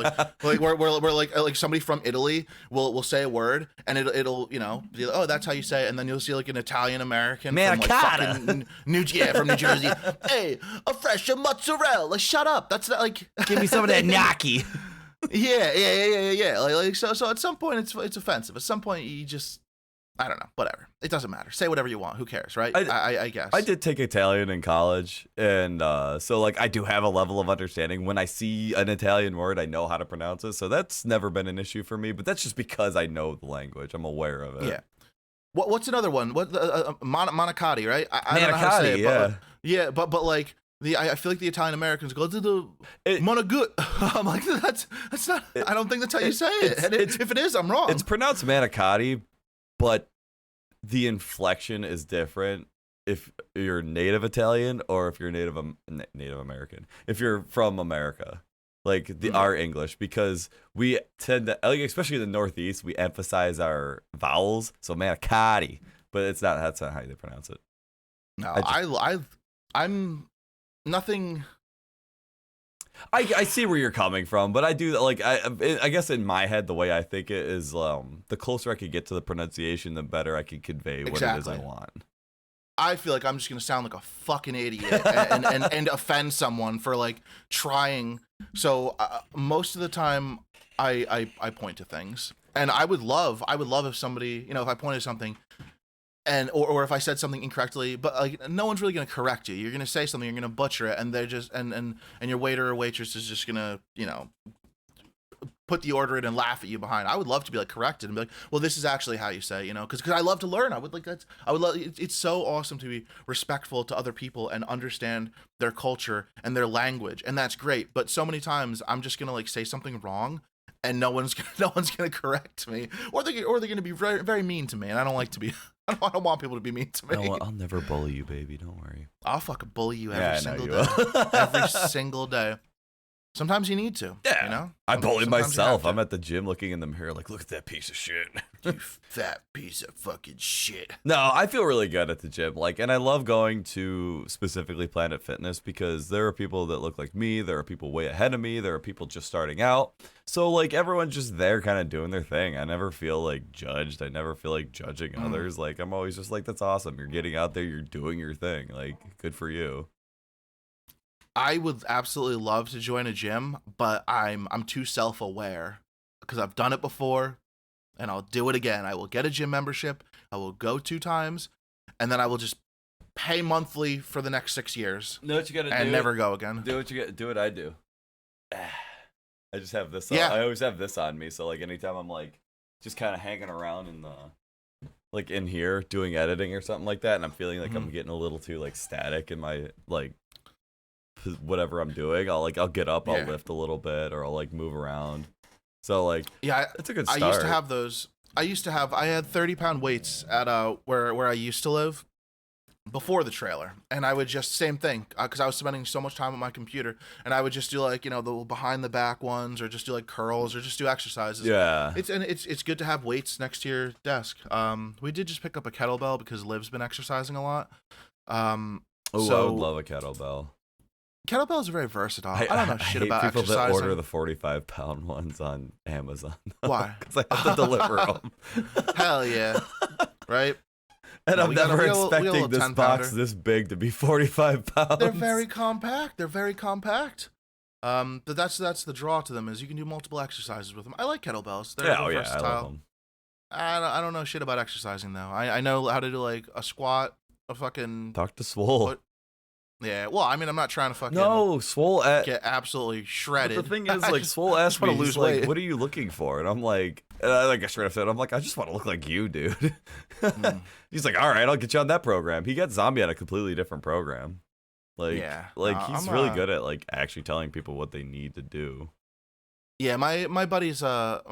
like somebody from Italy will say a word and it'll be like, oh, that's how you say it, and then you'll see like an Italian American from like fucking from New Jersey. Hey, a fresh mozzarella. Like, shut up. That's not like give me some of that gnocchi. Yeah. Like so at some point it's offensive. At some point you just I don't know. Whatever. It doesn't matter. Say whatever you want. Who cares, right? I guess. I did take Italian in college, and so like I do have a level of understanding. When I see an Italian word, I know how to pronounce it. So that's never been an issue for me. But that's just because I know the language. I'm aware of it. Yeah. What's another one? What manicotti, right? I don't know how to say it, yeah. but yeah, but like I feel like the Italian Americans go to the monagut. I'm like that's not. I don't think that's how you say it. And if it is, I'm wrong. It's pronounced manicotti, but the inflection is different if you're native Italian or if you're native American. If you're from America, like our English, because we tend to, like, especially in the Northeast, we emphasize our vowels. So manicotti, but that's not how they pronounce it. No, I'm nothing. I see where you're coming from, but I do like I guess in my head the way I think it is the closer I could get to the pronunciation, the better I could convey what it is I want. I feel like I'm just gonna sound like a fucking idiot and offend someone for like trying. So most of the time I point to things, and I would love if somebody, if I pointed something. And or if I said something incorrectly, but like no one's really gonna correct you. You're gonna say something, you're gonna butcher it, and they're just and your waiter or waitress is just gonna put the order in and laugh at you behind. I would love to be like corrected and be like, well, this is actually how you say, because I love to learn. I would love. It's so awesome to be respectful to other people and understand their culture and their language, and that's great. But so many times I'm just gonna like say something wrong, and no one's gonna correct me, or they're gonna be very very mean to me, and I don't like to be. I don't want people to be mean to me. No, I'll never bully you, baby. Don't worry. I'll fucking bully you every single day. Every single day. Sometimes you need to. Yeah. I bully myself. I'm at the gym looking in the mirror like, look at that piece of shit. You fat piece of fucking shit. No, I feel really good at the gym. And I love going to specifically Planet Fitness because there are people that look like me. There are people way ahead of me. There are people just starting out. So everyone's just there kind of doing their thing. I never feel like judged. I never feel like judging others. I'm always just like, that's awesome. You're getting out there. You're doing your thing. Good for you. I would absolutely love to join a gym, but I'm too self-aware because I've done it before and I'll do it again. I will get a gym membership. I will go 2 times and then I will just pay monthly for the next 6 years. Know what you got to do? And never go again. Do what I do. I just have this on. Yeah. I always have this on me. So anytime I'm just kind of hanging around in the in here doing editing or something like that, and I'm feeling like I'm getting a little too static in my whatever I'm doing, I'll get up, I'll lift a little bit, or I'll move around. So yeah, it's a good start. I used to have those. I had 30-pound weights at where I used to live before the trailer, and I would just same thing because I was spending so much time on my computer, and I would just do the behind the back ones, or just do curls, or just do exercises. Yeah, it's good to have weights next to your desk. We did just pick up a kettlebell because Liv's been exercising a lot. I would love a kettlebell. Kettlebells are very versatile. I don't know shit about people exercising. That order the 45-pound ones on Amazon. Why? Because I have to deliver them. Hell yeah, right? And I'm never expecting this box this big to be 45 pounds. They're very compact. But that's the draw to them is you can do multiple exercises with them. I like kettlebells. They're versatile. I love them. I don't know shit about exercising though. I know how to do a squat, a fucking talk to Swole. Yeah, well, I mean, I'm not trying to fucking Swole get absolutely shredded. But the thing is, Swole asked me, he's like, what are you looking for? And I'm like, I straight up said, I just want to look like you, dude. He's like, all right, I'll get you on that program. He got Zombie on a completely different program. He's really good at actually telling people what they need to do. Yeah, my buddy's a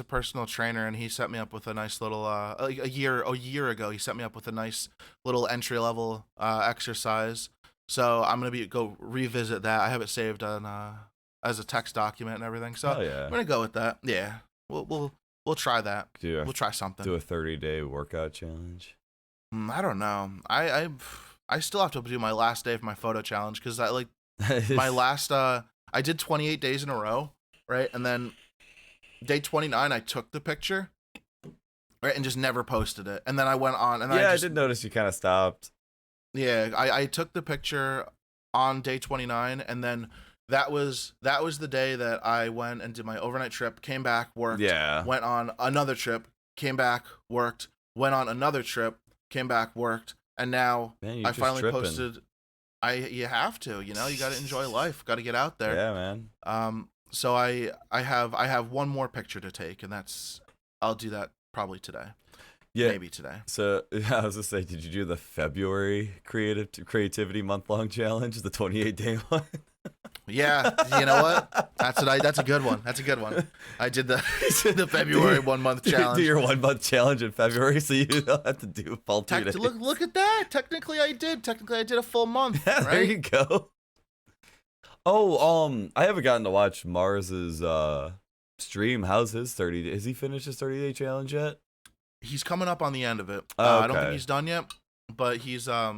personal trainer, and he set me up with a nice little a year ago. He set me up with a nice little entry level exercise. So I'm gonna go revisit that. I have it saved on as a text document and everything. So I'm gonna go with that. Yeah, we'll try that. We'll try something. Do a 30-day workout challenge. I don't know. I still have to do my last day of my photo challenge because my last I did 28 days in a row, right? And then day 29 I took the picture, right, and just never posted it. And then I went on and I did notice you kind of stopped. Yeah, I took the picture on day 29, and then that was the day that I went and did my overnight trip, came back, worked, went on another trip, came back, worked, went on another trip, came back, worked, and now Man, I finally posted. You have to, you got to enjoy life, got to get out there. Yeah, man. So I have one more picture to take, and I'll do that probably today. Yeah, maybe today. So I was gonna say, did you do the February creativity month-long challenge, the 28-day one? Yeah, you know what? That's a good one. That's a good one. I did the February 1 month challenge. Do your 1 month challenge in February, so you don't have to do a full 2 days. Look at that. Technically, I did a full month. Yeah, right? There you go. Oh, I haven't gotten to watch Mars's stream. How's his 30 days? Has he finished his 30-day challenge yet? He's coming up on the end of it. Okay. I don't think he's done yet, but he's I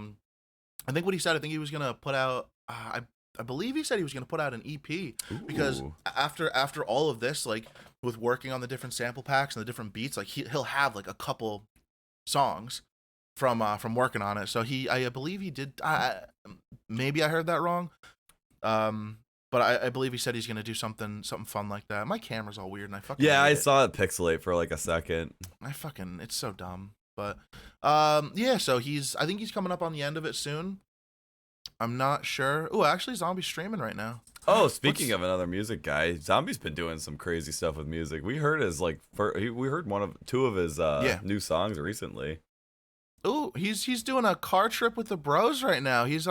think what he said, I think he was gonna put out I believe he said he was gonna put out an EP. Because after all of this, like with working on the different sample packs and the different beats, like he'll have like a couple songs from working on it. So I believe he did. Maybe I heard that wrong. But I believe he said he's gonna do something fun like that. My camera's all weird, and I fucking I saw it pixelate for like a second. It's so dumb. But yeah. So I think he's coming up on the end of it soon. I'm not sure. Oh, actually, Zombie's streaming right now. Oh, speaking of another music guy, Zombie's been doing some crazy stuff with music. We heard we heard two of his new songs recently. Oh, he's doing a car trip with the bros right now. He's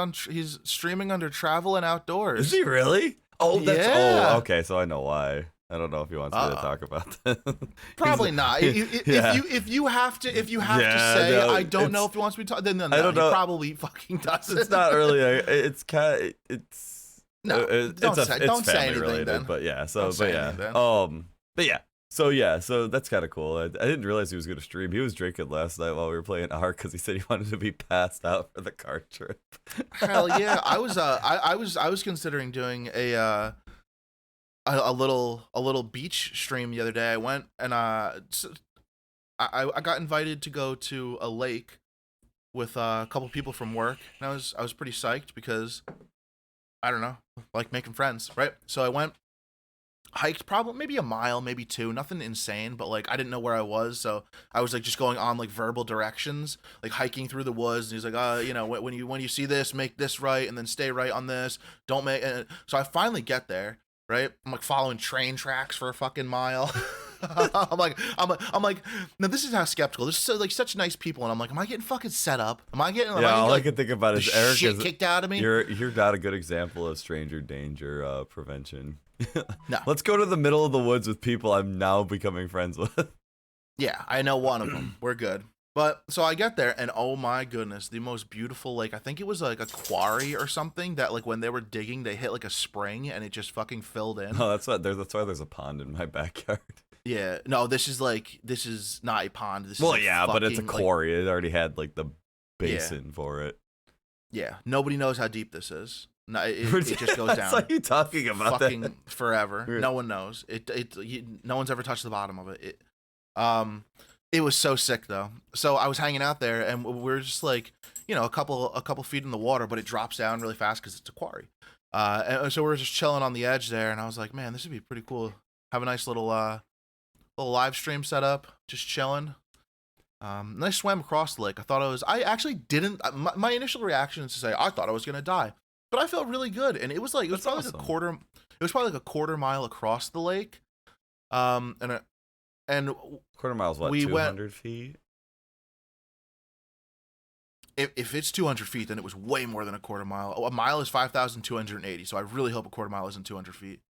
streaming under Travel and Outdoors. Is he really? Oh, yeah. Oh, okay. So I know why. I don't know if he wants me to talk about that. Probably not. If you have to say I don't know if he wants me to talk, then no, I don't know. He probably fucking doesn't. It's not really. It's kind of. It's no. Don't say anything related, then. But yeah. So So that's kind of cool. I didn't realize he was going to stream. He was drinking last night while we were playing Ark because he said he wanted to be passed out for the car trip. Hell yeah! I was considering doing a little beach stream the other day. I went and I got invited to go to a lake with a couple people from work, and I was pretty psyched because I don't know, like making friends, right? So I went. Hiked probably maybe a mile, maybe 2, nothing insane, but like I didn't know where I was, so I was like just going on like verbal directions, like hiking through the woods. And he's like, when you see this, make this right, and then stay right on this. Don't make. So I finally get there, right? I'm like following train tracks for a fucking mile. I'm like, no, this is how skeptical. This is like such nice people, and I'm like, am I getting fucking set up? Am I getting? All I can think about is Eric shit kicked out of me. You're not a good example of stranger danger prevention. No. Let's go to the middle of the woods with people I'm now becoming friends with. Yeah, I know one of them. We're good. But so I get there, and oh my goodness, the most beautiful lake. I think it was like a quarry or something that like when they were digging, they hit like a spring and it just fucking filled in. Oh, that's why there's a pond in my backyard. Yeah, no, this is not a pond. But it's a quarry. It already had like the basin for it. Yeah, nobody knows how deep this is. No, it just goes down. What are you talking about? Fucking forever. No one knows. No one's ever touched the bottom of it. It was so sick though. So I was hanging out there, and we were just like, a couple feet in the water, but it drops down really fast because it's a quarry. And so we were just chilling on the edge there, and I was like, man, this would be pretty cool. Have a nice little live stream set up, just chilling. And I swam across the lake. I actually didn't. My initial reaction is to say I thought I was gonna die. But I felt really good, and it was probably awesome. like a quarter mile across the lake, and quarter mile's what, 200 feet? If it's 200 feet, then it was way more than a quarter mile. A mile is 5,280, so I really hope a quarter mile isn't 200 feet.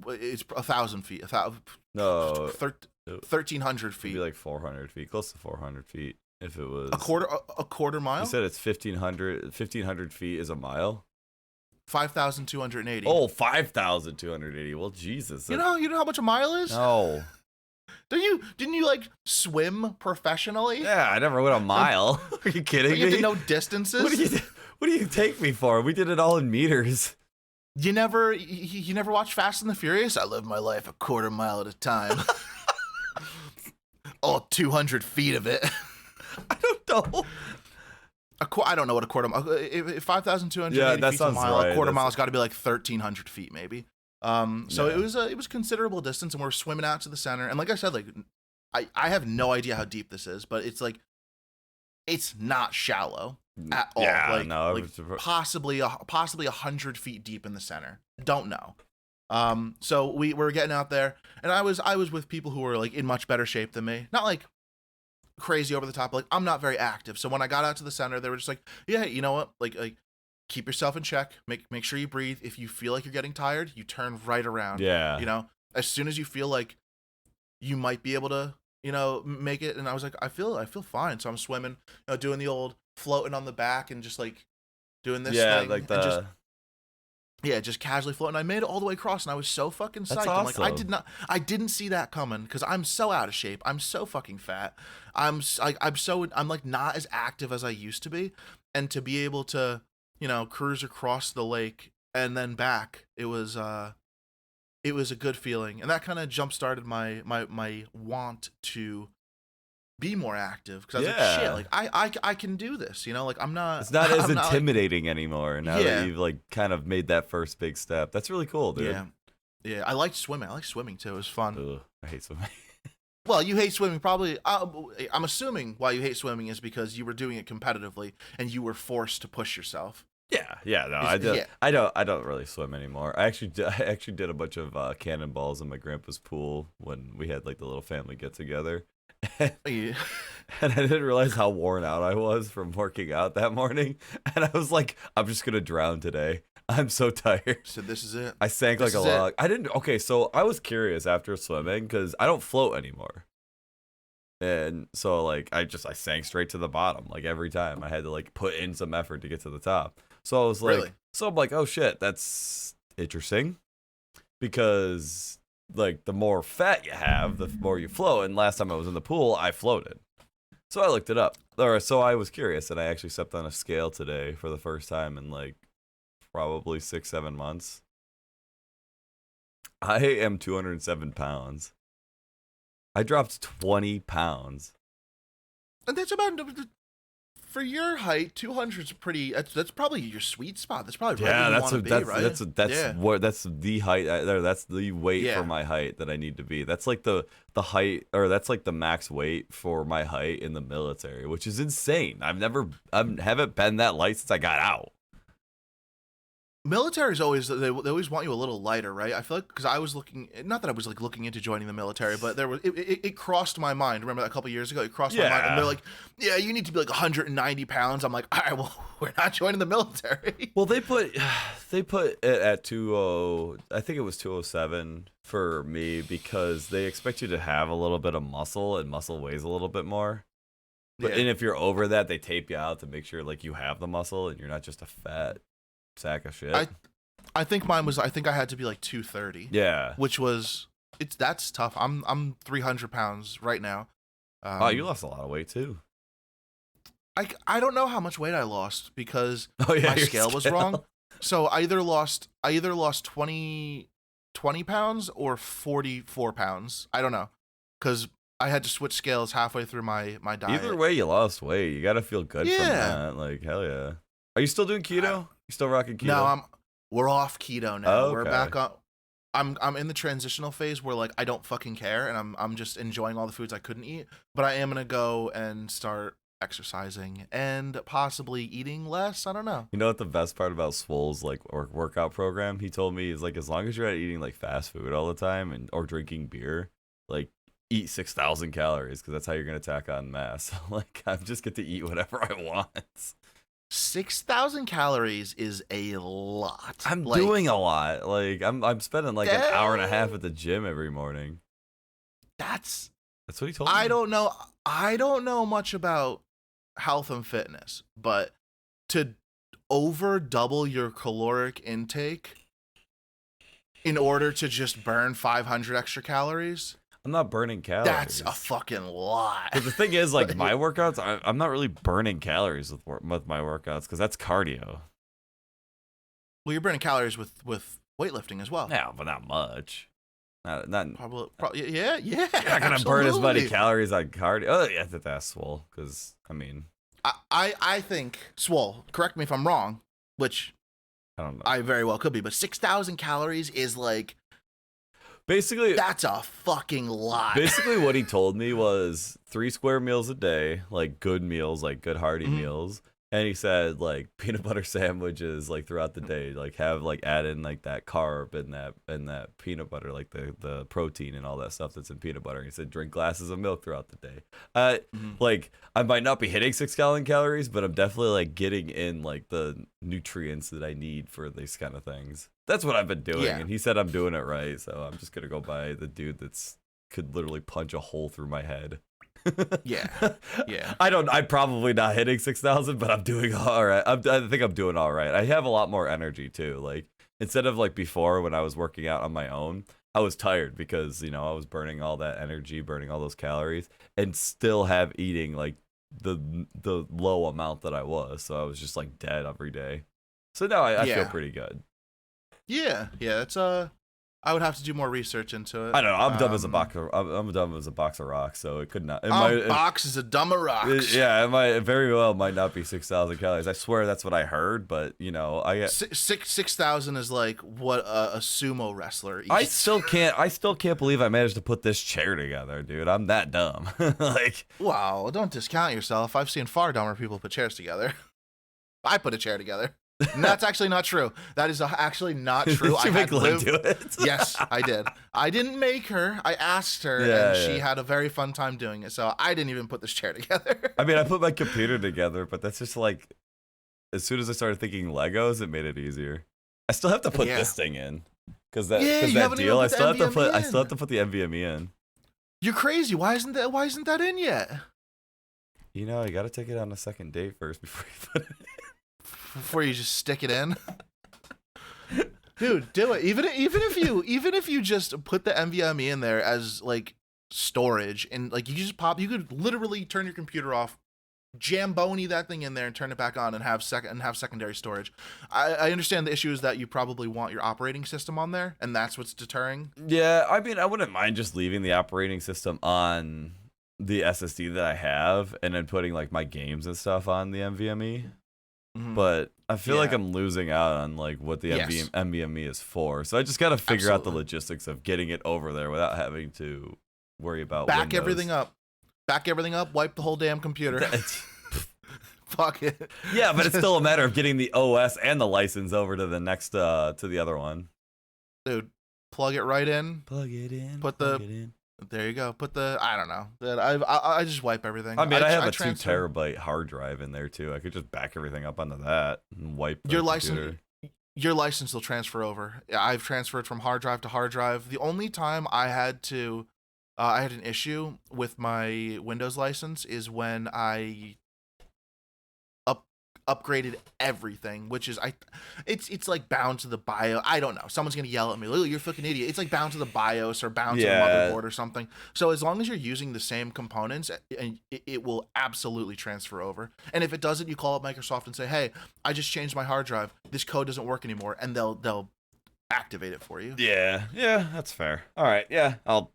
It's 1,000 feet. 1,300 feet. It'd be like 400 feet, close to 400 feet. If it was a quarter mile, you said it's 1,500 feet is a mile. 5,280. Oh, 5,280. Well, Jesus. You know how much a mile is? No. Didn't you like swim professionally? Yeah, I never went a mile. Are you kidding me? You didn't know distances. What do you take me for? We did it all in meters. You never watched Fast and the Furious? I live my life a quarter mile at a time. All 200 feet of it. I don't know. I don't know what a quarter mile. If 5,280 feet a mile, right. A quarter mile's got to be like 1,300 feet, maybe. So it was a considerable distance, and we're swimming out to the center. And like I said, like I have no idea how deep this is, but it's like it's not shallow at all. Yeah, like, no, like possibly 100 feet deep in the center. Don't know. So we were getting out there, and I was with people who were like in much better shape than me. Not like crazy over the top, but like I'm not very active. So when I got out to the center, they were just like, yeah, you know what, like keep yourself in check. Make sure you breathe. If you feel like you're getting tired, you turn right around. Yeah. You know, as soon as you feel like you might be able to, you know, make it. And I was like, I feel fine. So I'm swimming, you know, doing the old floating on the back and just like doing this thing. Like just casually floating. I made it all the way across, and I was so fucking psyched. That's I'm awesome. like, I didn't see that coming because I'm so out of shape. I'm so fucking fat. I'm like not as active as I used to be, and to be able to, you know, cruise across the lake and then back, it was a good feeling, and that kind of jump started my want to be more active, because I was like, shit, like I can do this, you know, like I'm not. It's not as I'm intimidating anymore now that you've like kind of made that first big step. That's really cool, dude. Yeah. I liked swimming. I like swimming too. It was fun. Ugh, I hate swimming. Well, you hate swimming probably. I'm assuming why you hate swimming is because you were doing it competitively and you were forced to push yourself. Yeah, no, I don't really swim anymore. I actually did a bunch of cannonballs in my grandpa's pool when we had like the little family get together. Yeah. And I didn't realize how worn out I was from working out that morning. And I was like, I'm just gonna drown today. I'm so tired. So this is it. I sank like a log. I didn't. Okay, so I was curious after swimming because I don't float anymore. And so like I sank straight to the bottom like every time. I had to like put in some effort to get to the top. So I was like, Really? So I'm like, oh shit, that's interesting, because like the more fat you have, the more you float. And last time I was in the pool, I floated. So I looked it up. Or so I was curious, and I actually stepped on a scale today for the first time in like probably 6-7 months. I am 207 pounds. I dropped 20 pounds. And that's about, for your height, 200 is pretty. That's probably your sweet spot. That's probably right where you want to be, right? That's the height. That's the weight for my height that I need to be. That's like the height, or that's like the max weight for my height in the military, which is insane. I haven't been that light since I got out. Military's always, they always want you a little lighter, right? I feel like, because I was looking, not that I was like looking into joining the military, but there was it crossed my mind. Remember that a couple years ago? It crossed my mind, and they're like, yeah, you need to be like 190 pounds. I'm like, all right, well, we're not joining the military. Well, they put it at 20. I think it was 207 for me, because they expect you to have a little bit of muscle, and muscle weighs a little bit more. But and if you're over that, they tape you out to make sure like you have the muscle and you're not just a fat sack of shit. I think mine was, I think I had to be like 230. Yeah. Which was, that's tough. I'm 300 pounds right now. Oh, you lost a lot of weight too. I don't know how much weight I lost, because my scale was wrong. So I either lost 20 pounds or 44 pounds. I don't know, because I had to switch scales halfway through my diet. Either way, you lost weight. You got to feel good from that. Like, hell yeah. Are you still doing keto? You still rocking keto? No, we're off keto now. Oh, okay. We're back on. I'm in the transitional phase where like I don't fucking care, and I'm just enjoying all the foods I couldn't eat. But I am gonna go and start exercising and possibly eating less. I don't know. You know what the best part about Swole's like workout program? He told me is like, as long as you're not eating like fast food all the time or drinking beer, like eat 6,000 calories, because that's how you're gonna tack on mass. Like I just get to eat whatever I want. 6,000 calories is a lot. I'm doing a lot. Like I'm spending like an hour and a half at the gym every morning. That's what he told me. I don't know much about health and fitness, but to over double your caloric intake in order to just burn 500 extra calories. I'm not burning calories. That's a fucking lot. But the thing is, like, my workouts, I'm not really burning calories with my workouts, because that's cardio. Well, you're burning calories with weightlifting as well. Yeah, but not much. Not probably yeah. You're not gonna burn as many calories on cardio. Oh yeah, that's swole. Because I mean, I think Swole. Correct me if I'm wrong. Which don't know. I very well could be, but 6,000 calories is like Basically, that's a fucking lot. Basically, what he told me was 3 square meals a day, like good meals, like good hearty meals. And he said like peanut butter sandwiches like throughout the day, like have like add in like that carb and that peanut butter, like the protein and all that stuff that's in peanut butter. And he said drink glasses of milk throughout the day. Like I might not be hitting 6,000 calories, but I'm definitely like getting in like the nutrients that I need for these kind of things. That's what I've been doing, and he said I'm doing it right, so I'm just gonna go by the dude that's could literally punch a hole through my head. Yeah. I'm probably not hitting 6,000, but I'm doing all right. I think I'm doing all right. I have a lot more energy too. Like instead of like before when I was working out on my own, I was tired because I was burning all that energy, burning all those calories, and still have eating like the low amount that I was. So I was just like dead every day. So now I feel pretty good. Yeah, it's I would have to do more research into it. I don't know. I'm dumb as a box. I'm dumb as a box of rocks, so it could not. Box is a dumb of rocks. It might very well might not be 6,000 calories. I swear that's what I heard, but I get 6,000 is like what a sumo wrestler eats. I still can't believe I managed to put this chair together, dude. I'm that dumb. Like, wow, don't discount yourself. I've seen far dumber people put chairs together. I put a chair together. And that's actually not true. That is actually not true. Did you make Liv do it? Yes, I did. I didn't make her. I asked her, and she had a very fun time doing it. So I didn't even put this chair together. I mean, I put my computer together, but that's just like, as soon as I started thinking Legos, it made it easier. I still have to put this thing in because that deal. I still have to put the NVMe in. You're crazy. Why isn't that in yet? You got to take it on a second date first before you put it in. Before you just stick it in. Dude, do it. Even if you just put the NVMe in there as like storage, and like you could literally turn your computer off, jamboni that thing in there and turn it back on and have secondary storage. I understand the issue is that you probably want your operating system on there, and that's what's deterring. Yeah, I mean, I wouldn't mind just leaving the operating system on the SSD that I have and then putting like my games and stuff on the NVMe. But I feel like I'm losing out on like what the NVMe is for. So I just got to figure out the logistics of getting it over there without having to worry about Back everything up, wipe the whole damn computer. Fuck it. Yeah, but it's still a matter of getting the OS and the license over to the next to the other one. Dude, plug it right in. Plug it in. There you go. I don't know. I just wipe everything. I mean, I have a 2 terabyte hard drive in there too. I could just back everything up onto that and wipe the computer. Your license will transfer over. I've transferred from hard drive to hard drive. The only time I had an issue with my Windows license is when I upgraded everything, which is it's like bound to the BIOS. I don't know. Someone's gonna yell at me, "Oh, you're a fucking idiot." It's like bound to the BIOS or bound to the motherboard or something. So as long as you're using the same components, and it will absolutely transfer over. And if it doesn't, you call up Microsoft and say, "Hey, I just changed my hard drive. This code doesn't work anymore," and they'll activate it for you. Yeah, that's fair. All right, yeah. I'll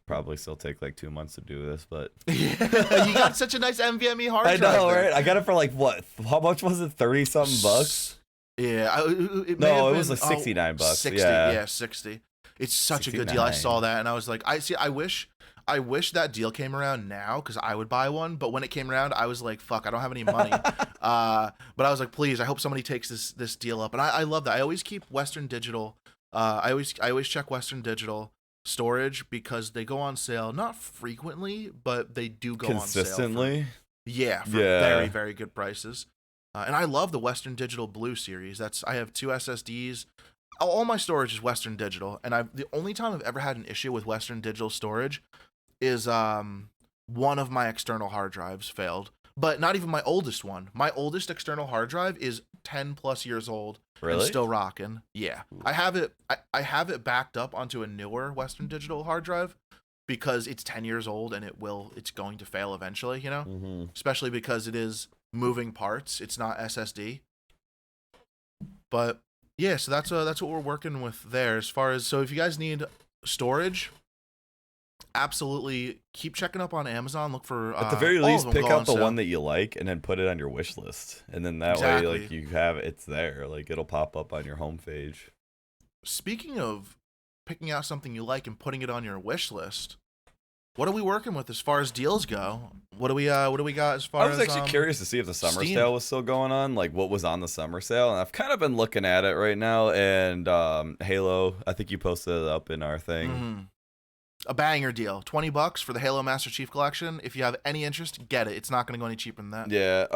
probably still take like 2 months to do this, but you got such a nice NVMe hard drive. I know, right? I got it for like what? How much was it? 30-something bucks? Yeah, it was like $69. 60, yeah, 60. It's such 69. A good deal. I saw that and I was like, I wish that deal came around now because I would buy one. But when it came around, I was like, fuck, I don't have any money. But I was like, please, I hope somebody takes this deal up. And I love that. I always keep Western Digital. I always check Western Digital storage because they go on sale, not frequently, but they do go consistently. On sale. For very, very good prices. And I love the Western Digital Blue series. I have 2 SSDs. All my storage is Western Digital, and the only time I've ever had an issue with Western Digital storage is one of my external hard drives failed, but not even my oldest one. My oldest external hard drive is 10 plus years old. Really? And still rocking. Yeah. I have it backed up onto a newer Western Digital hard drive because it's 10 years old and it's going to fail eventually, especially because it is moving parts. It's not SSD. But yeah, so that's what we're working with there as far as, so if you guys need storage, absolutely keep checking up on Amazon. Look for At the very all of least, them pick go on out the sale. one that you like and then put it on your wish list. And then that way, Exactly. like, you have it's there. Like, it'll pop up on your homepage. Speaking of picking out something you like and putting it on your wish list, what are we working with as far as deals go? What do we got as far I as was actually curious to see if the summer Steam? sale was still going on, like what was on the summer sale. And I've kind of been looking at it right now. And Halo, I think you posted it up in our thing. Mm-hmm. A banger deal, $20 for the Halo Master Chief Collection. If you have any interest, get it. It's not going to go any cheaper than that. Yeah,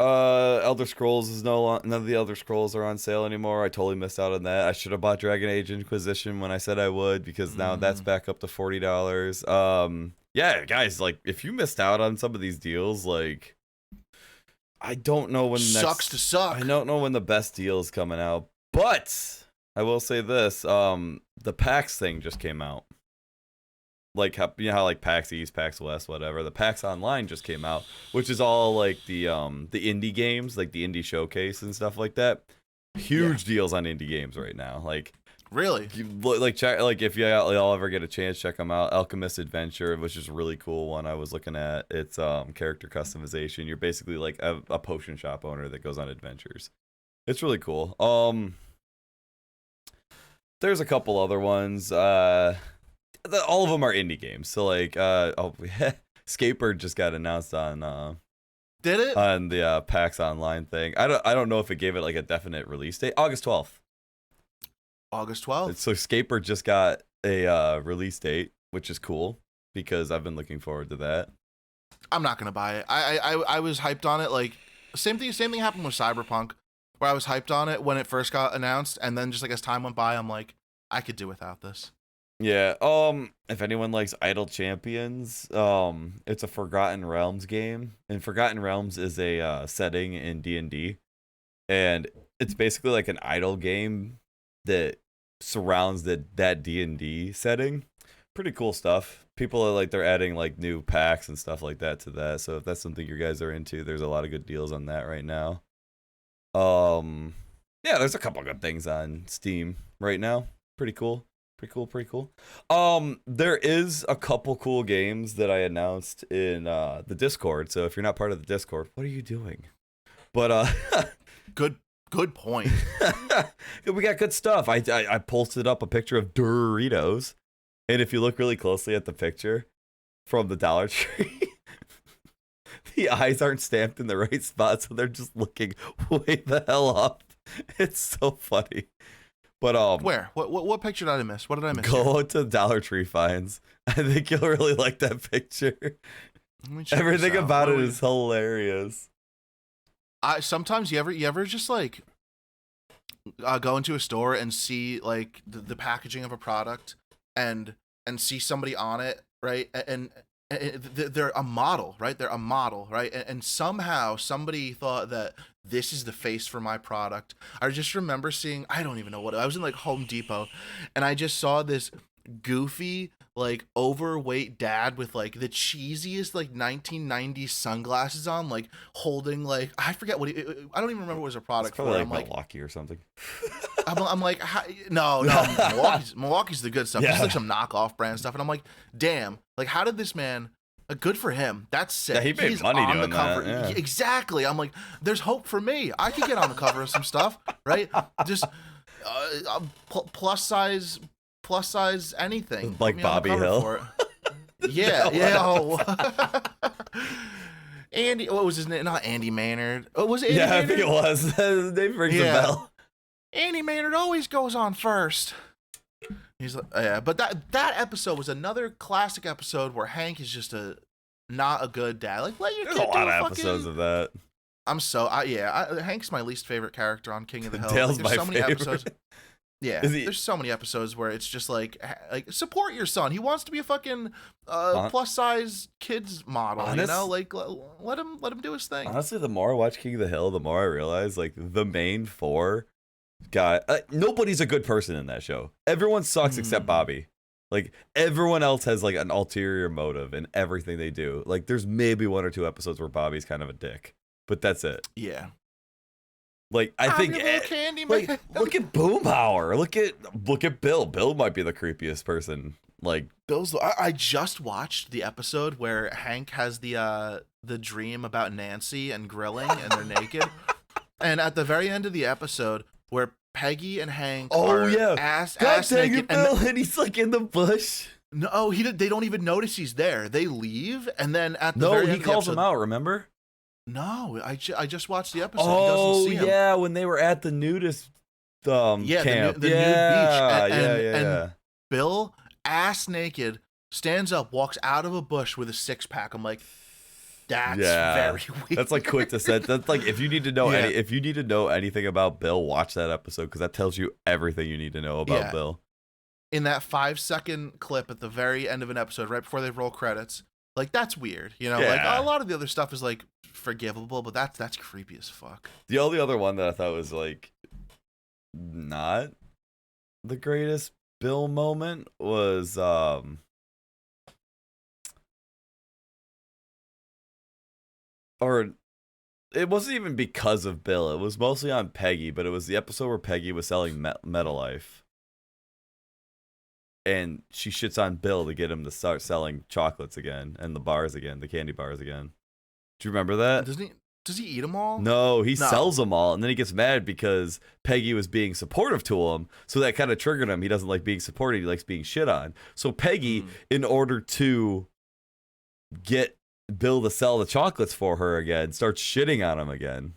Elder Scrolls is none of the Elder Scrolls are on sale anymore. I totally missed out on that. I should have bought Dragon Age Inquisition when I said I would, because now that's back up to $40. Yeah, guys, like if you missed out on some of these deals, like I don't know when sucks to suck. I don't know when the best deal is coming out, but I will say this: the PAX thing just came out. Like how like PAX East, PAX West, whatever. The PAX Online just came out, which is all like the indie games, like the indie showcase and stuff like that. Huge deals on indie games right now. Like really, check, like if y'all ever get a chance, check them out. Alchemist Adventure, which is a really cool one. I was looking at it's character customization. You're basically like a potion shop owner that goes on adventures. It's really cool. There's a couple other ones. All of them are indie games. So like, Skateboard just got announced on. Did it? On the PAX Online thing. I don't know if it gave it like a definite release date. August 12th. August 12th. So Skateboard just got a release date, which is cool because I've been looking forward to that. I'm not gonna buy it. I was hyped on it. Like same thing happened with Cyberpunk, where I was hyped on it when it first got announced, and then just like as time went by, I'm like, I could do without this. Yeah. If anyone likes Idle Champions, it's a Forgotten Realms game, and Forgotten Realms is a setting in D&D, and it's basically like an idle game that surrounds that D&D setting. Pretty cool stuff. People are like they're adding like new packs and stuff like that to that. So if that's something you guys are into, there's a lot of good deals on that right now. Yeah, there's a couple good things on Steam right now. Pretty cool. Pretty cool. There is a couple cool games that I announced in the Discord. So if you're not part of the Discord, what are you doing? But good point. We got good stuff. I posted up a picture of Doritos, and if you look really closely at the picture from the Dollar Tree, the eyes aren't stamped in the right spot, so they're just looking way the hell up. It's so funny. But where? What picture did I miss? What did I miss? Go to Dollar Tree finds. I think you'll really like that picture. Everything about it is hilarious. Sometimes you ever just like go into a store and see like the packaging of a product and see somebody on it, right? And they're a model, right? They're a model, right? And somehow somebody thought that this is the face for my product. I just remember seeing, I don't even know what, I was in like Home Depot and I just saw this goofy, like overweight dad with like the cheesiest like 1990s sunglasses on, like holding like, I forget what I don't even remember what was a product for. Like I'm like Milwaukee or something. I'm like, no, Milwaukee's the good stuff. Yeah. Just like some knockoff brand stuff, and I'm like, damn, like how did this man? Good for him. That's sick. Yeah, he made money on doing the cover. That, yeah. Exactly. I'm like, there's hope for me. I could get on the cover of some stuff, right? Just plus size anything. Like Bobby Hill. Yeah, yeah. Oh. Andy, what was his name? Not Andy Maynard. Oh, was it Andy Maynard? I think it was. His name rings a bell. Andy Maynard always goes on first. He's like, yeah, but that episode was another classic episode where Hank is just not a good dad. Like, let your There's kid a lot do of episodes of that. Hank's my least favorite character on King of the Hill. Dale's like, my favorite. Episodes. Yeah, there's so many episodes where it's just like support your son. He wants to be a fucking plus size kids model. You know, like let him do his thing. Honestly, the more I watch King of the Hill, the more I realize like the main four guy, nobody's a good person in that show. Everyone sucks except Bobby. Like everyone else has like an ulterior motive in everything they do. Like there's maybe 1 or 2 episodes where Bobby's kind of a dick, but that's it. Yeah. Like I think candy like, look at Boomhauer. Look at Bill. Bill might be the creepiest person Like I just watched the episode where Hank has the dream about Nancy and grilling, and they're naked. And at the very end of the episode, where Peggy and Hank are ass naked, Bill, and he's like in the bush. No, they don't even notice he's there. They leave, and then at the very end he calls him out. Remember? No, I just watched the episode. Oh, he doesn't see him. Yeah, when they were at the nudist camp. The nude beach. And Bill, ass naked, stands up, walks out of a bush with a 6-pack. I'm like, that's very weird. That's like quintessential. That's like if you need to know if you need to know anything about Bill, watch that episode because that tells you everything you need to know about Bill. In that 5-second clip at the very end of an episode, right before they roll credits, like that's weird. Like a lot of the other stuff is like forgivable, but that's creepy as fuck. The only other one that I thought was like not the greatest Bill moment was or it wasn't even because of Bill. It was mostly on Peggy, but it was the episode where Peggy was selling Metalife. And she shits on Bill to get him to start selling chocolates again and the bars again, the candy bars again. Do you remember that? Does he eat them all? No, he sells them all, and then he gets mad because Peggy was being supportive to him, so that kind of triggered him. He doesn't like being supported, he likes being shit on. So Peggy, in order to get Bill to sell the chocolates for her again, starts shitting on him again.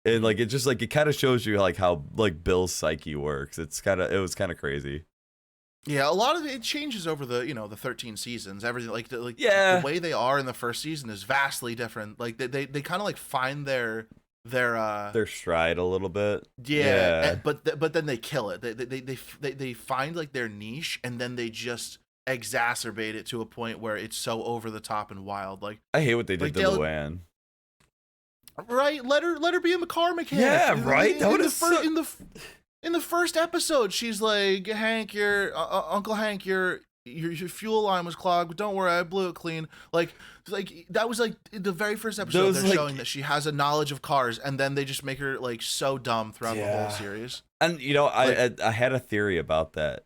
And like it kind of shows you like how like Bill's psyche works. It was kind of crazy. Yeah, a lot of it changes over the the 13 seasons. Everything the way they are in the first season is vastly different. Like they kind of like find their stride a little bit. Yeah. But then they kill it. They find like their niche, and then they just exacerbate it to a point where it's so over the top and wild. Like I hate what they did to Luann. Right? Let her be a car mechanic. Yeah, right. In the first episode, she's like, Hank, Uncle Hank, your fuel line was clogged, but don't worry, I blew it clean. Like that was like the very first episode. They're showing that she has a knowledge of cars, and then they just make her like so dumb throughout the whole series. And I had a theory about that.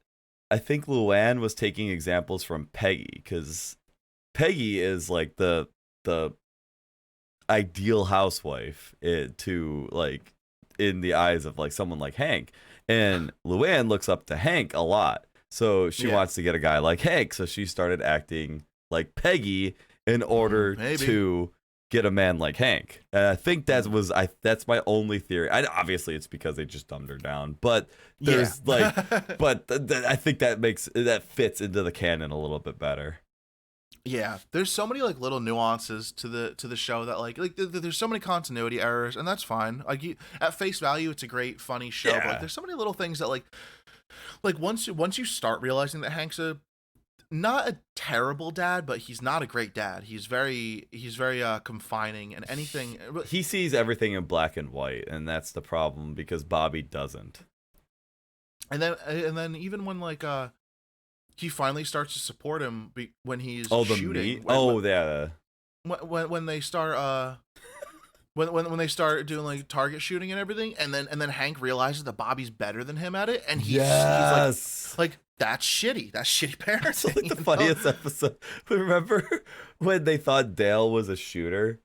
I think Luann was taking examples from Peggy because Peggy is like the ideal housewife to like in the eyes of like someone like Hank, and Luann looks up to Hank a lot, so she wants to get a guy like Hank, so she started acting like Peggy in order to get a man like Hank. And I think that's my only theory. Obviously it's because they just dumbed her down, but there's I think that fits into the canon a little bit better. Yeah, there's so many like little nuances to the show that like there's so many continuity errors, and that's fine. Like at face value, it's a great funny show, but like, there's so many little things that like once you start realizing that Hank's not a terrible dad, but he's not a great dad. He's very confining, and anything he sees everything in black and white, and that's the problem because Bobby doesn't. And then even when like he finally starts to support him when he's shooting. When they start when they start doing like target shooting and everything, and then Hank realizes that Bobby's better than him at it, and he's like that's shitty. That's shitty parenting. That's like the funniest episode. Remember when they thought Dale was a sniper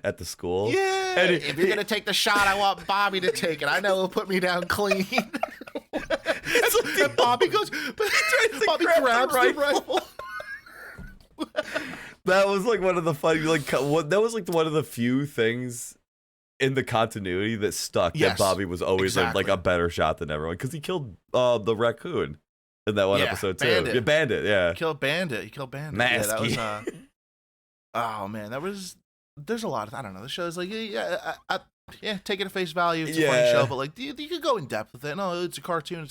at the school? Yeah. And if you're gonna take the shot, I want Bobby to take it. I know he'll put me down clean. And Bobby goes, Bobby grabs the rifle. That was like one of the funny, that was like one of the few things in the continuity that stuck. Yes, that Bobby was always like a better shot than everyone because he killed the raccoon in that one episode too. Bandit. Bandit, yeah. He killed Bandit. Masky. Yeah, that was, oh man, there's a lot of, I don't know. The show's like, take it at face value. It's a funny show, but like you could go in depth with it. No, it's a cartoon.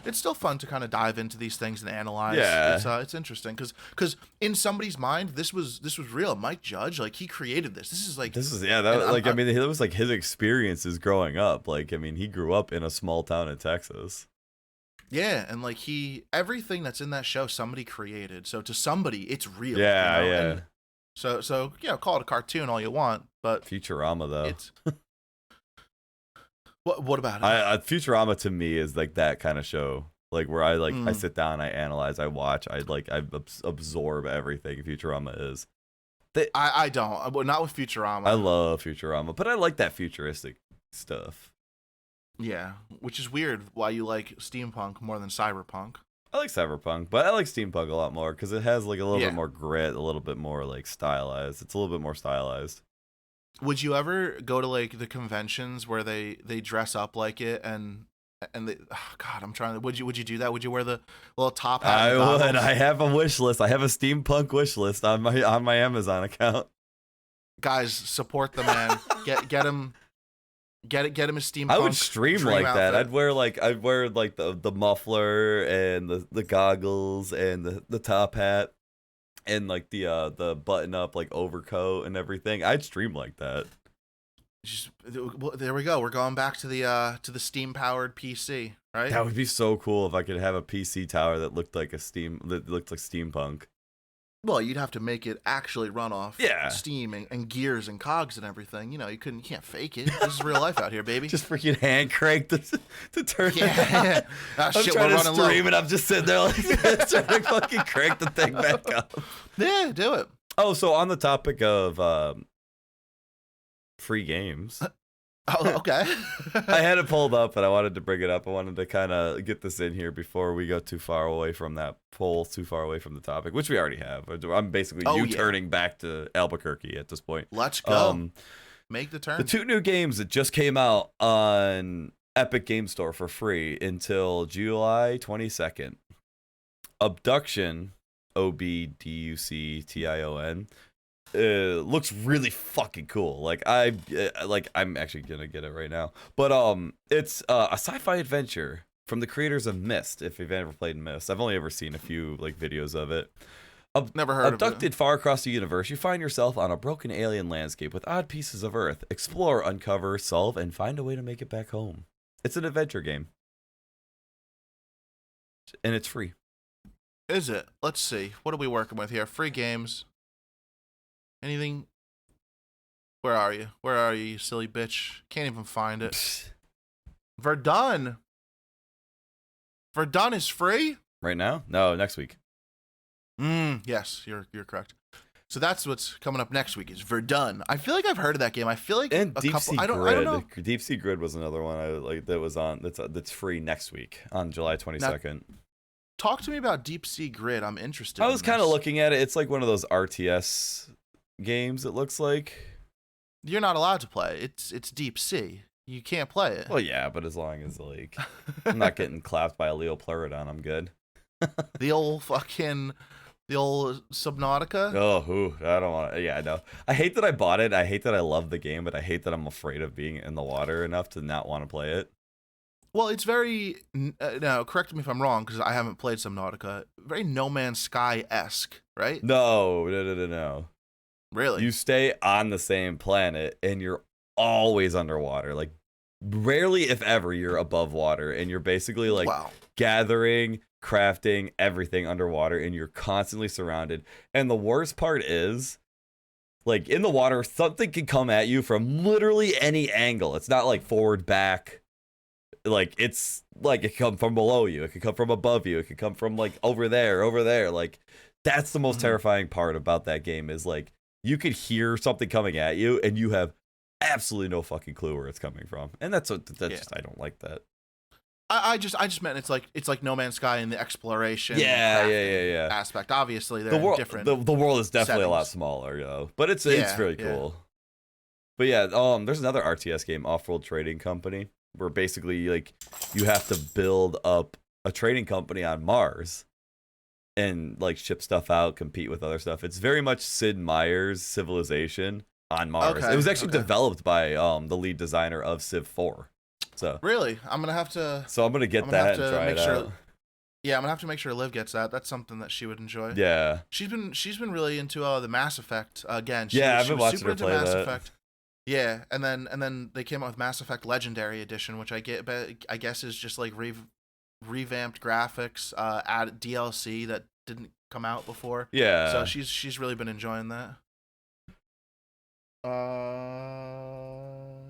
It's still fun to kind of dive into these things and analyze. Yeah, it's interesting because in somebody's mind, this was real. Mike Judge, like he created this. I mean, it was like his experiences growing up. Like, I mean, he grew up in a small town in Texas. Yeah, and like everything that's in that show, somebody created. So to somebody, it's real. Yeah, yeah. And so call it a cartoon all you want, but Futurama though. It's what about it? Futurama to me is like that kind of show. Like where I sit down, I analyze, I watch, I absorb everything Futurama is. I don't, but not with Futurama. I love Futurama, but I like that futuristic stuff. Yeah, which is weird why you like steampunk more than cyberpunk. I like cyberpunk, but I like steampunk a lot more because it has like a little bit more grit, a little bit more like stylized. It's a little bit more stylized. Would you ever go to like the conventions where they dress up like it and they, oh God, I'm trying to. Would you do that? Would you wear the little top hat? I would. I have a wish list. I have a steampunk wish list on my Amazon account. Guys, support the man. Get him. Get him a steampunk. I would stream like that. Outfit. I'd wear like the muffler and the goggles and the top hat and like the button up like overcoat and everything. I'd stream like that. There we go. We're going back to the steam powered PC, right? That would be so cool if I could have a PC tower that looked like steampunk. Well, you'd have to make it actually run off steam and gears and cogs and everything. You know, you can't fake it. This is real life out here, baby. Just freaking hand crank to turn it on. I'm trying to stream and I'm just sitting there like this, trying to fucking crank the thing back up. Yeah, do it. Oh, so on the topic of free games. Oh, okay. I had it pulled up and I wanted to bring it up. I wanted to kind of get this in here before we go too far away from that poll, too far away from the topic, which we already have. I'm basically turning back to Albuquerque at this point. Let's go. Make the turn. The 2 new games that just came out on Epic Game Store for free until July 22nd. Abduction, Obduction. Looks really fucking cool. I'm actually gonna get it right now. But it's a sci-fi adventure from the creators of Myst. If you've ever played Myst, I've only ever seen a few like videos of it. Never heard of it. Abducted far across the universe, you find yourself on a broken alien landscape with odd pieces of Earth. Explore, uncover, solve, and find a way to make it back home. It's an adventure game, and it's free. Is it? Let's see. What are we working with here? Free games. Anything? Where are you? Where are you, you silly bitch? Can't even find it. Verdun. Verdun is free? Right now? No, next week. Yes, you're correct. So that's what's coming up next week is Verdun. I feel like I've heard of that game. I feel like and Deep Sea Grid. I don't know. Deep Sea Grid was another one I like that was on that's free next week on July 22nd. Now, talk to me about Deep Sea Grid. I'm interested. I was kind of looking at it. It's like one of those RTS games, it looks like. You're not allowed to play. It's deep sea. You can't play it. Well, yeah, but as long as like I'm not getting clapped by a Leopleurodon, I'm good. The old Subnautica. Oh, I don't want to. Yeah, I know. I hate that I bought it. I hate that I love the game, but I hate that I'm afraid of being in the water enough to not want to play it. Well, it's very now. Correct me if I'm wrong because I haven't played Subnautica. Very No Man's Sky-esque, right? No. Really? You stay on the same planet and you're always underwater. Like rarely, if ever, you're above water and you're basically like gathering, crafting everything underwater and you're constantly surrounded. And the worst part is, like in the water, something can come at you from literally any angle. It's not like forward, back. Like it's like it can come from below you. It could come from above you. It could come from like over there. Like that's the most terrifying part about that game is like, you could hear something coming at you, and you have absolutely no fucking clue where it's coming from, and that's just I don't like that. I just meant it's like No Man's Sky in the exploration. Yeah. Aspect. Obviously, they're different. The world is definitely settings. A lot smaller, but it's really cool. But yeah, there's another RTS game, Off-World Trading Company, where basically like you have to build up a trading company on Mars. And like ship stuff out, compete with other stuff. It's very much Sid Meier's Civilization on Mars. It was actually developed by the lead designer of Civ 4. So really, I'm gonna have to. So I'm gonna get that and try it out. Yeah, I'm gonna have to make sure Liv gets that. That's something that she would enjoy. Yeah. She's been really into the Mass Effect again. I've been watching her play Mass that. Effect. Yeah, and then they came out with Mass Effect Legendary Edition, which I guess is just like revamped graphics, added DLC that didn't come out before. Yeah. So she's really been enjoying that.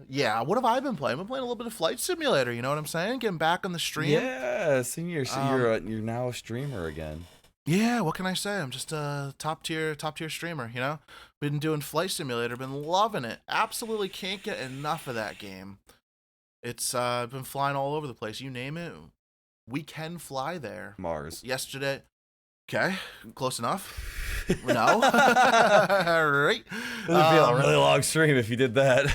Yeah, what have I been playing? I've been playing a little bit of Flight Simulator, you know what I'm saying? Getting back on the stream. Yeah, Yeah, seeing you're now a streamer again. Yeah, what can I say? I'm just a top tier streamer, you know? Been doing Flight Simulator, been loving it. Absolutely can't get enough of that game. It's been flying all over the place. You name it, we can fly there. Mars. Yesterday. Okay, close enough. No. All right. It would be a really long stream if you did that.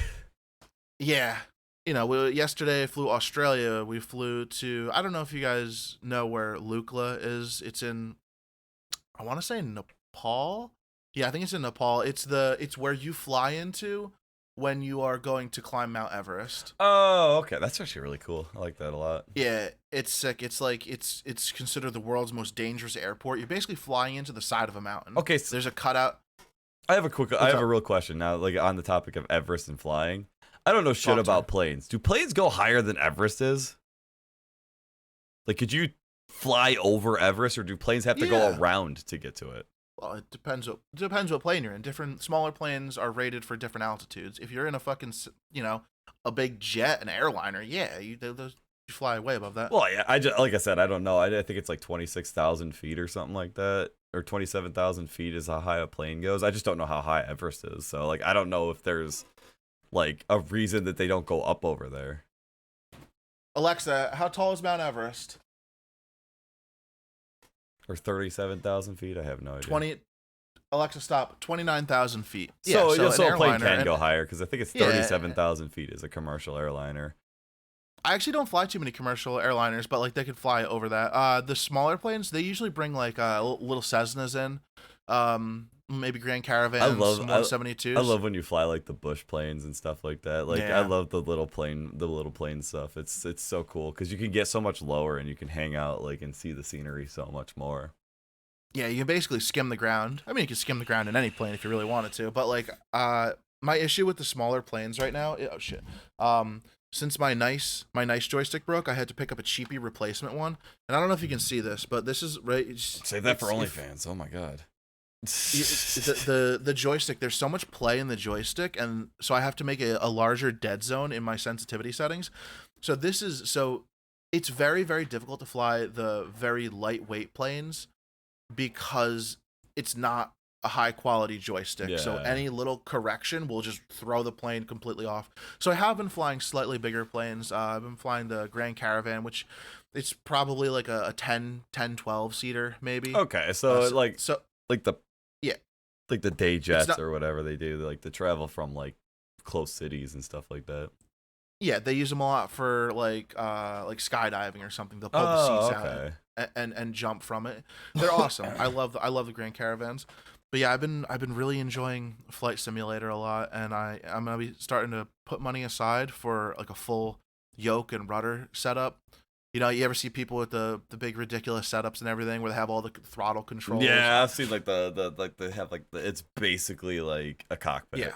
Yeah. You know, yesterday I flew Australia. We flew to, I don't know if you guys know where Lukla is. It's in, I want to say Nepal. Yeah, I think it's in Nepal. It's where you fly into when you are going to climb Mount Everest. Oh, okay. That's actually really cool. I like that a lot. Yeah, it's sick. It's like it's considered the world's most dangerous airport. You're basically flying into the side of a mountain. Okay, so there's a cutout. I have a real question now, like on the topic of Everest and flying. I don't know shit about planes. Do planes go higher than Everest is? Like, could you fly over Everest, or do planes have to go around to get to it? Well, it depends what plane you're in. Different smaller planes are rated for different altitudes. If you're in a fucking, a big jet, an airliner, yeah, you fly way above that. Well, yeah, like I said, I don't know. I think it's like 26,000 feet or something like that, or 27,000 feet is how high a plane goes. I just don't know how high Everest is. So, like, I don't know if there's like a reason that they don't go up over there. Alexa, how tall is Mount Everest? Or 37,000 feet? I have no idea. Alexa, stop. 29,000 feet. So an a plane airliner can go higher, because I think it's 37,000 feet is a commercial airliner. I actually don't fly too many commercial airliners, but like they could fly over that. The smaller planes, they usually bring like little Cessnas in. Maybe Grand Caravans, 172s. I love when you fly like the bush planes and stuff like that. Like I love the little plane stuff. It's so cool because you can get so much lower and you can hang out like and see the scenery so much more. Yeah, you can basically skim the ground. I mean, you can skim the ground in any plane if you really wanted to. But like, my issue with the smaller planes right now. Oh shit. Since my nice joystick broke, I had to pick up a cheapy replacement one. And I don't know if you can see this, but this is right. Save that for OnlyFans. Oh my god. The joystick, there's so much play in the joystick, and so I have to make a larger dead zone in my sensitivity settings. So it's very, very difficult to fly the very lightweight planes because it's not a high quality joystick. Yeah. So any little correction will just throw the plane completely off. So I have been flying slightly bigger planes. I've been flying the Grand Caravan, which it's probably like a 10-12 seater maybe. Okay, so like the day jets or whatever they do, like the travel from like close cities and stuff like that. Yeah, they use them a lot for like skydiving or something. They'll pull the seats out and jump from it. They're awesome. I love the Grand Caravans. But yeah, I've been really enjoying Flight Simulator a lot, and I'm gonna be starting to put money aside for like a full yoke and rudder setup. You know, you ever see people with the big ridiculous setups and everything where they have all the throttle controls? Yeah, I've seen like they have like it's basically like a cockpit.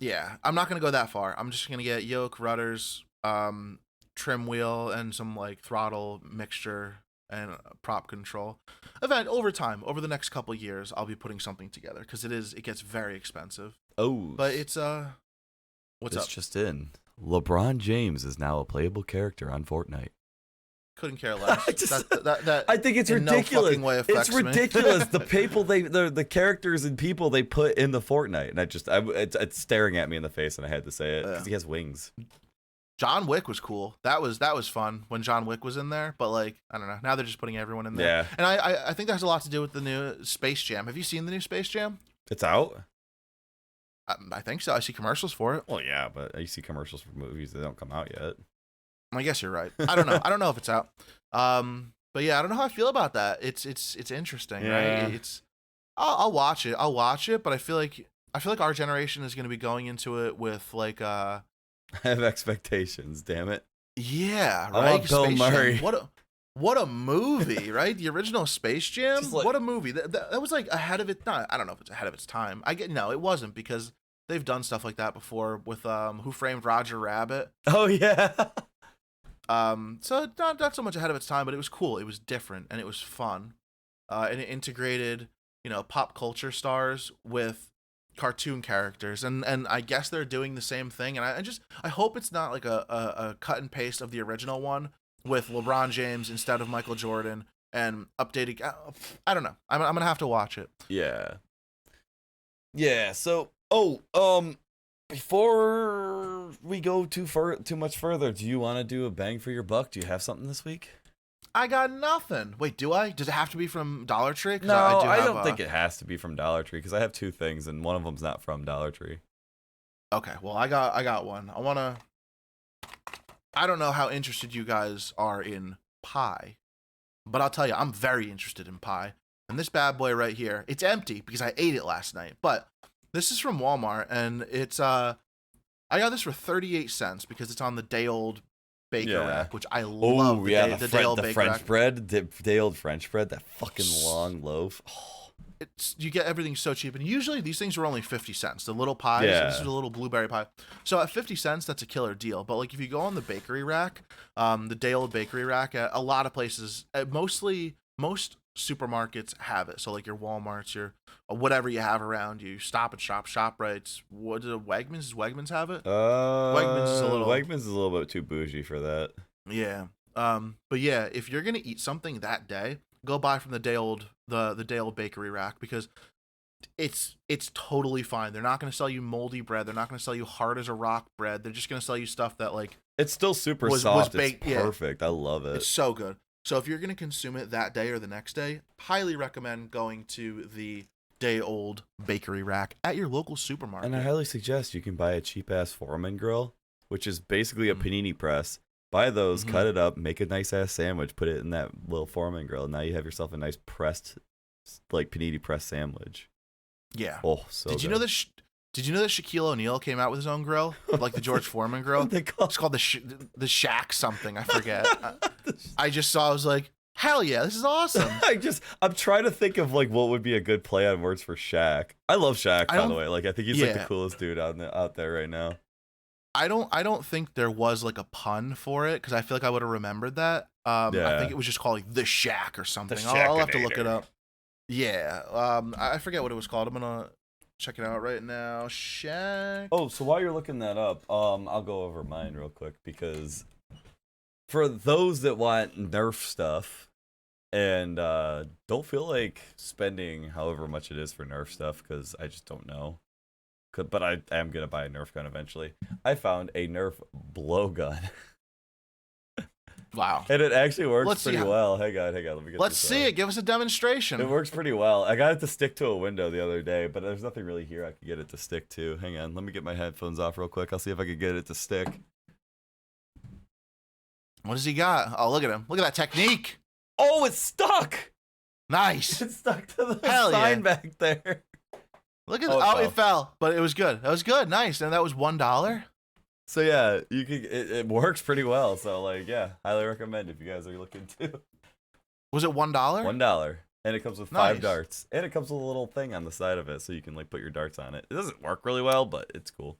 Yeah. I'm not gonna go that far. I'm just gonna get yoke, rudders, trim wheel, and some like throttle mixture and prop control. Over the next couple years, I'll be putting something together because it gets very expensive. Oh, but it's what's up? Just in. LeBron James is now a playable character on Fortnite. Couldn't care less. I think it's ridiculous. No way it's ridiculous. The people the characters and people they put in the Fortnite, and it's staring at me in the face, and I had to say it because he has wings. John Wick was cool. That was fun when John Wick was in there. But like, I don't know. Now they're just putting everyone in there. Yeah. And I think that has a lot to do with the new Space Jam. Have you seen the new Space Jam? It's out. I think so. I see commercials for it. Well, yeah, but I see commercials for movies that don't come out yet. I guess you're right. I don't know. I don't know if it's out. But yeah, I don't know how I feel about that. It's interesting, right? I'll watch it. But I feel like our generation is going to be going into it with like I have expectations. Damn it. Yeah, right. I want Bill Murray. What a movie, right? The original Space Jam. What a movie. That was like ahead of it. I don't know if it's ahead of its time. No, it wasn't because they've done stuff like that before with Who Framed Roger Rabbit. Oh yeah. So not so much ahead of its time, but it was cool. It was different and it was fun. And it integrated, pop culture stars with cartoon characters, and I guess they're doing the same thing. And I hope it's not like a cut and paste of the original one with LeBron James instead of Michael Jordan and updating. I don't know. I'm gonna have to watch it. Yeah. Yeah. So, before we go too much further, do you want to do a bang for your buck? Do you have something this week? I got nothing. Wait, do I? Does it have to be from Dollar Tree? No, I don't think it has to be from Dollar Tree because I have two things and one of them's not from Dollar Tree. Okay, well, I got one. I don't know how interested you guys are in pie, but I'll tell you, I'm very interested in pie. And this bad boy right here, it's empty because I ate it last night. But this is from Walmart, and it's I got this for 38 cents because it's on the day old baker rack, which I love. Oh yeah, the day old French bread, the day old French bread, that fucking long loaf. Oh. You get everything so cheap, and usually these things are only 50 cents. The little pies, this is a little blueberry pie. So at 50 cents, that's a killer deal. But like if you go on the bakery rack, the day old bakery rack, at a lot of places, most supermarkets have it. So like your Walmarts, your whatever you have around you, Stop and Shop, ShopRites. What do Wegmans? Does Wegmans have it? Wegmans is a little bit too bougie for that. Yeah. But yeah, if you're gonna eat something that day, go buy from the day old bakery rack because it's totally fine. They're not going to sell you moldy bread. They're not going to sell you hard as a rock bread. They're just going to sell you stuff that like it's still super soft. It's perfect. I love it. It's so good. So if you're going to consume it that day or the next day, highly recommend going to the day old bakery rack at your local supermarket. And I highly suggest you can buy a cheap ass Foreman grill, which is basically a panini press. Buy those, cut it up, make a nice ass sandwich, put it in that little Foreman grill. Now you have yourself a nice pressed, like panini pressed sandwich. Yeah. Oh, so Did you know this? Did you know that Shaquille O'Neal came out with his own grill, like the George Foreman grill? It's called the Shaq something. I forget. I just saw. I was like, hell yeah, this is awesome. I'm trying to think of like what would be a good play on words for Shaq. I love Shaq, by the way. Like I think he's like the coolest dude out there right now. I don't think there was like a pun for it because I feel like I would have remembered that. I think it was just called like the Shack or something. I'll have to look it up. Yeah. I forget what it was called. I'm gonna check it out right now. Shack. Oh, so while you're looking that up, I'll go over mine real quick because for those that want Nerf stuff and don't feel like spending however much it is for Nerf stuff because I just don't know. But I am going to buy a Nerf gun eventually. I found a Nerf Blow Gun. Wow. And it actually works pretty well. Hang on. Let me get Let's see it. Give us a demonstration. It works pretty well. I got it to stick to a window the other day, but there's nothing really here I could get it to stick to. Hang on. Let me get my headphones off real quick. I'll see if I can get it to stick. What does he got? Oh, look at him. Look at that technique. Oh, it's stuck. Nice. It's stuck to the sign back there. Look at it fell, but it was good. That was good. Nice. And that was $1. So yeah, you can. It works pretty well. So like, yeah, highly recommend if you guys are looking to. Was it $1? $1, and it comes with 5 darts, and it comes with a little thing on the side of it, so you can like put your darts on it. It doesn't work really well, but it's cool.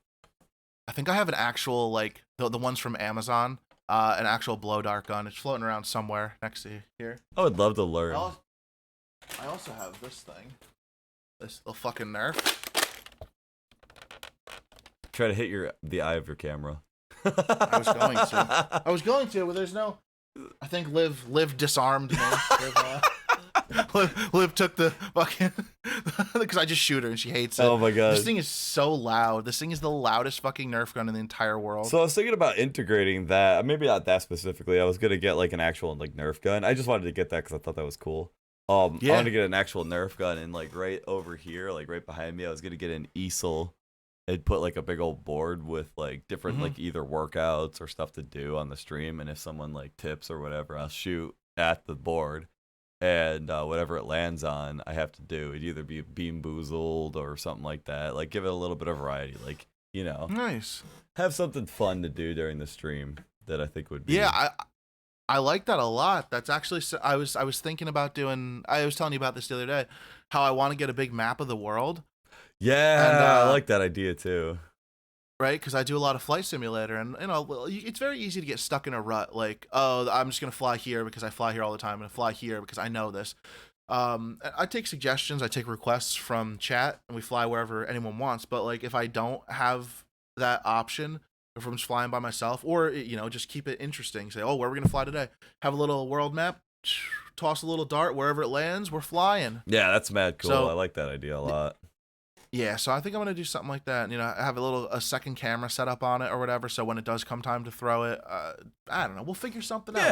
I think I have an actual like the ones from Amazon, an actual blow dart gun. It's floating around somewhere next to here. I would love to learn. I also have this thing. This little fucking Nerf. Try to hit the eye of your camera. I was going to, but there's no. I think Liv disarmed me. Liv took the fucking because I just shoot her and she hates it. Oh my god, this thing is so loud. This thing is the loudest fucking Nerf gun in the entire world. So I was thinking about integrating that. Maybe not that specifically. I was gonna get like an actual like Nerf gun. I just wanted to get that because I thought that was cool. I wanted to get an actual Nerf gun, and like right over here, like right behind me, I was gonna get an easel and put like a big old board with like different like either workouts or stuff to do on the stream, and if someone like tips or whatever, I'll shoot at the board, and whatever it lands on, I have to do. It'd either be Bean Boozled or something like that. Like give it a little bit of variety, like nice. Have something fun to do during the stream that I think would be. Yeah, I like that a lot. That's actually I was thinking about doing. I was telling you about this the other day, how I want to get a big map of the world. Yeah, and, I like that idea too. Right, because I do a lot of Flight Simulator, and it's very easy to get stuck in a rut. Like, oh, I'm just gonna fly here because I fly here all the time, and fly here because I know this. I take suggestions, I take requests from chat, and we fly wherever anyone wants. But like, if I don't have that option, if I'm just flying by myself, or just keep it interesting. Say, oh, where are we gonna fly today? Have a little world map, toss a little dart wherever it lands. We're flying. Yeah, that's mad cool. So, I like that idea a lot. Yeah, so I think I'm gonna do something like that. Have a second camera set up on it or whatever. So when it does come time to throw it, I don't know. We'll figure something out.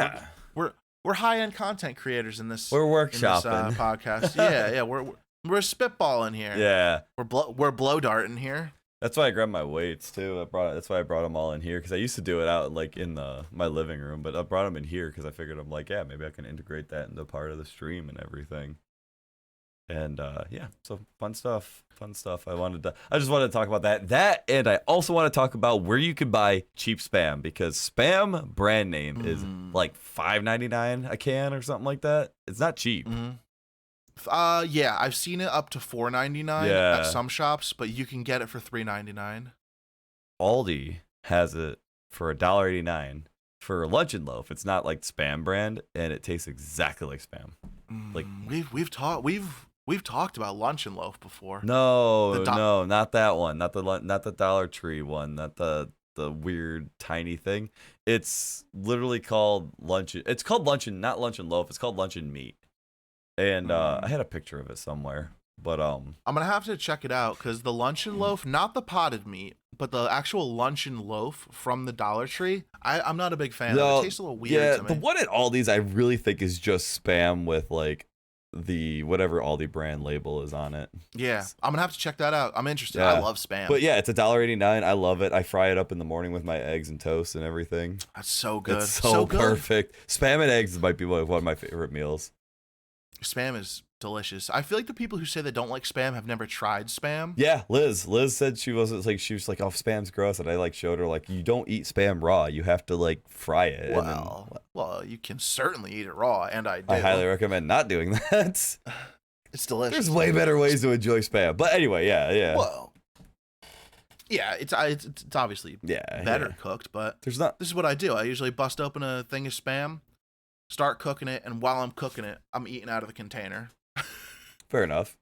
Yeah, We're high end content creators in this. we're in this, workshopping. podcast. Yeah, we're spitballing here. Yeah, we're blow darting here. that's why I grabbed my weights too. That's why I brought them all in here because I used to do it out like in my living room, but I brought them in here because I figured I'm like, yeah, maybe I can integrate that into part of the stream and everything. And yeah, so fun stuff. I just wanted to talk about that, and I also want to talk about where you can buy cheap spam, because spam brand name is like $5.99 a can or something like that. It's not cheap. Yeah, I've seen it up to $4.99 at some shops, but you can get it for $3.99. Aldi has it for $1.89 for Luncheon Loaf. It's not like spam brand, and it tastes exactly like spam. Like we've talked about Luncheon Loaf before. No, not that one. Not the Dollar Tree one. Not the weird tiny thing. It's literally called Luncheon. It's called Luncheon, not Luncheon Loaf. It's called Luncheon Meat. And I had a picture of it somewhere, but I'm gonna have to check it out because the Luncheon Loaf, not the potted meat, but the actual Luncheon Loaf from the Dollar Tree, I'm not a big fan. No, it tastes a little weird to me. The one at Aldi's I really think is just spam with like the whatever Aldi brand label is on it. Yeah, I'm gonna have to check that out. I'm interested. Yeah. I love spam. But yeah, it's $1.89. I love it. I fry it up in the morning with my eggs and toast and everything. That's so good. It's so good. perfect. Spam and eggs might be one of my favorite meals. Spam is delicious. I feel like the people who say they don't like spam have never tried spam. Yeah, Liz said she was like, oh, spam's gross, and I like showed her like, you don't eat spam raw. You have to like fry it. Well, you can certainly eat it raw, and I do. I highly recommend not doing that. It's delicious. There's way better ways to enjoy spam. But anyway, yeah. Well, yeah, it's obviously better cooked, but there's not. This is what I do. I usually bust open a thing of spam, start cooking it, and while I'm cooking it, I'm eating out of the container. Fair enough.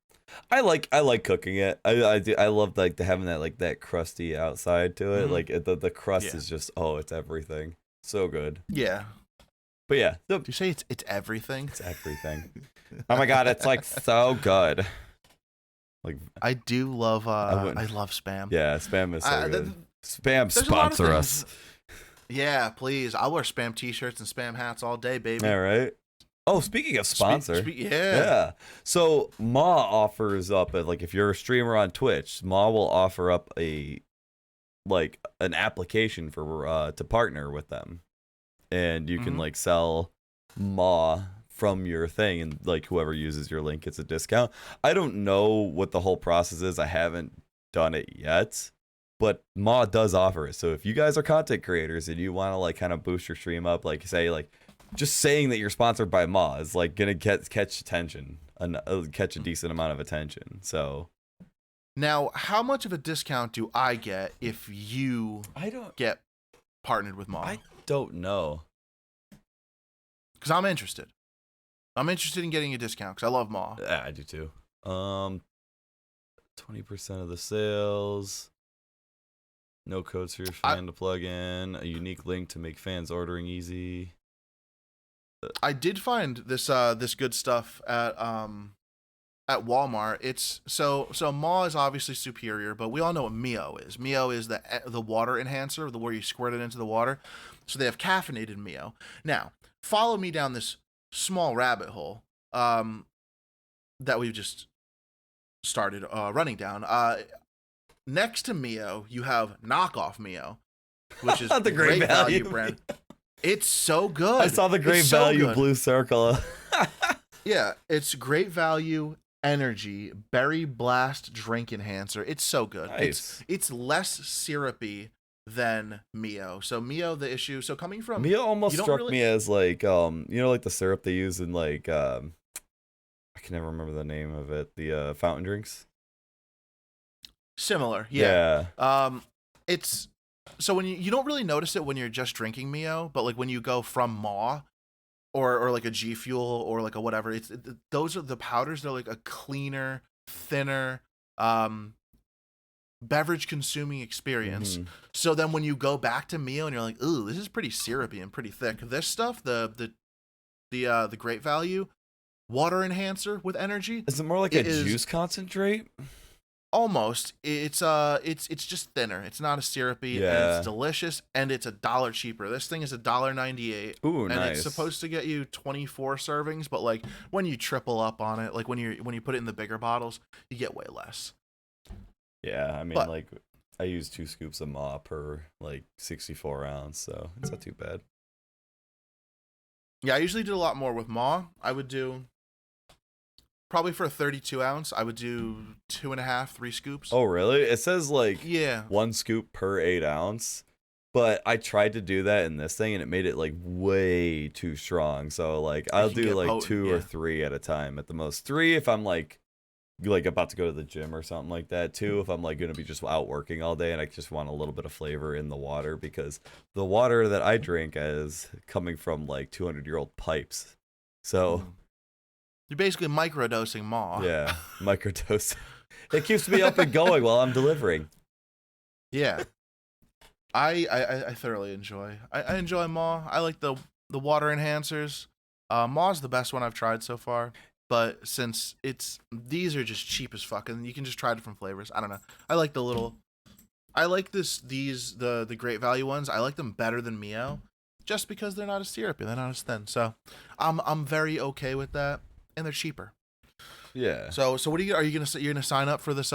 I like cooking it. I do. I love like having that crusty outside to it. Like the crust is just it's everything. So good. Yeah. But yeah. Do you say it's everything? It's everything. Oh my god, it's like so good. Like I do love. I love spam. Yeah, spam is so good. Spam sponsor us. Yeah, please. I'll wear spam t-shirts and spam hats all day, baby. All right. Oh, speaking of sponsor, yeah. So Ma offers up like if you're a streamer on Twitch, Ma will offer up an application for to partner with them, and you can like sell Ma from your thing, and like whoever uses your link gets a discount. I don't know what the whole process is. I haven't done it yet. But Ma does offer it. So if you guys are content creators and you want to like kind of boost your stream up, like say like just saying that you're sponsored by Ma is like gonna catch attention and catch a decent amount of attention. So now, how much of a discount do I get if you get partnered with Ma? I don't know. Because I'm interested. I'm interested in getting a discount because I love Ma. Yeah, I do too. 20% of the sales. No codes for your fan to plug in. A unique link to make fans ordering easy. I did find this this good stuff at Walmart. It's so Ma is obviously superior, but we all know what Mio is. Mio is the water enhancer, where you squirt it into the water. So they have caffeinated Mio. Now, follow me down this small rabbit hole that we've just started running down. Next to Mio, you have knockoff Mio, which is the great value brand. It's so good. I saw the great value blue circle. Yeah, it's great value energy berry blast drink enhancer. It's so good. Nice. It's less syrupy than Mio. So Mio, the issue. So coming from Mio almost struck me as like like the syrup they use in like I can never remember the name of it. The fountain drinks. Similar, yeah. It's so when you don't really notice it when you're just drinking Mio, but like when you go from Ma or like a G Fuel or like a whatever, those are the powders. They're like a cleaner, thinner, beverage consuming experience. Mhm. So then when you go back to Mio and you're like, ooh, this is pretty syrupy and pretty thick. This stuff, the great value water enhancer with energy, Is it more like a juice concentrate? almost. It's just thinner. It's not as syrupy, and Yeah. it's delicious, and it's $1 cheaper. This thing is $1.98. Ooh, and nice. it's supposed to get you 24 servings, but like when you triple up on it, like when you put it in the bigger bottles, you get way less. Yeah, I mean, But- like, I use 2 scoops of maw per, like, 64 ounce, so it's not too bad. Yeah, I usually did a lot more with maw. I would do probably for a 32 ounce, I would do 2.5, 3 scoops. Oh, really? It says, like, Yeah. 1 scoop per 8 ounce, but I tried to do that in this thing, and it made it, like, way too strong. So, like, I'll can do, get like, potent, 2 or yeah. 3 at a time at the most. 3 if I'm, like about to go to the gym or something like that. 2 if I'm, like, going to be just out working all day, and I just want a little bit of flavor in the water, because the water that I drink is coming from, like, 200-year-old pipes. So... You're basically microdosing maw. Yeah, microdose. It keeps me up and going while I'm delivering. Yeah. I thoroughly enjoy. I enjoy maw. I like the water enhancers. Maw's the best one I've tried so far. But since these are just cheap as fuck, and you can just try different flavors. I don't know. I like the great value ones. I like them better than Mio, just because they're not as syrupy, they're not as thin. So I'm very okay with that. And they're cheaper. Yeah. So what you're gonna sign up for this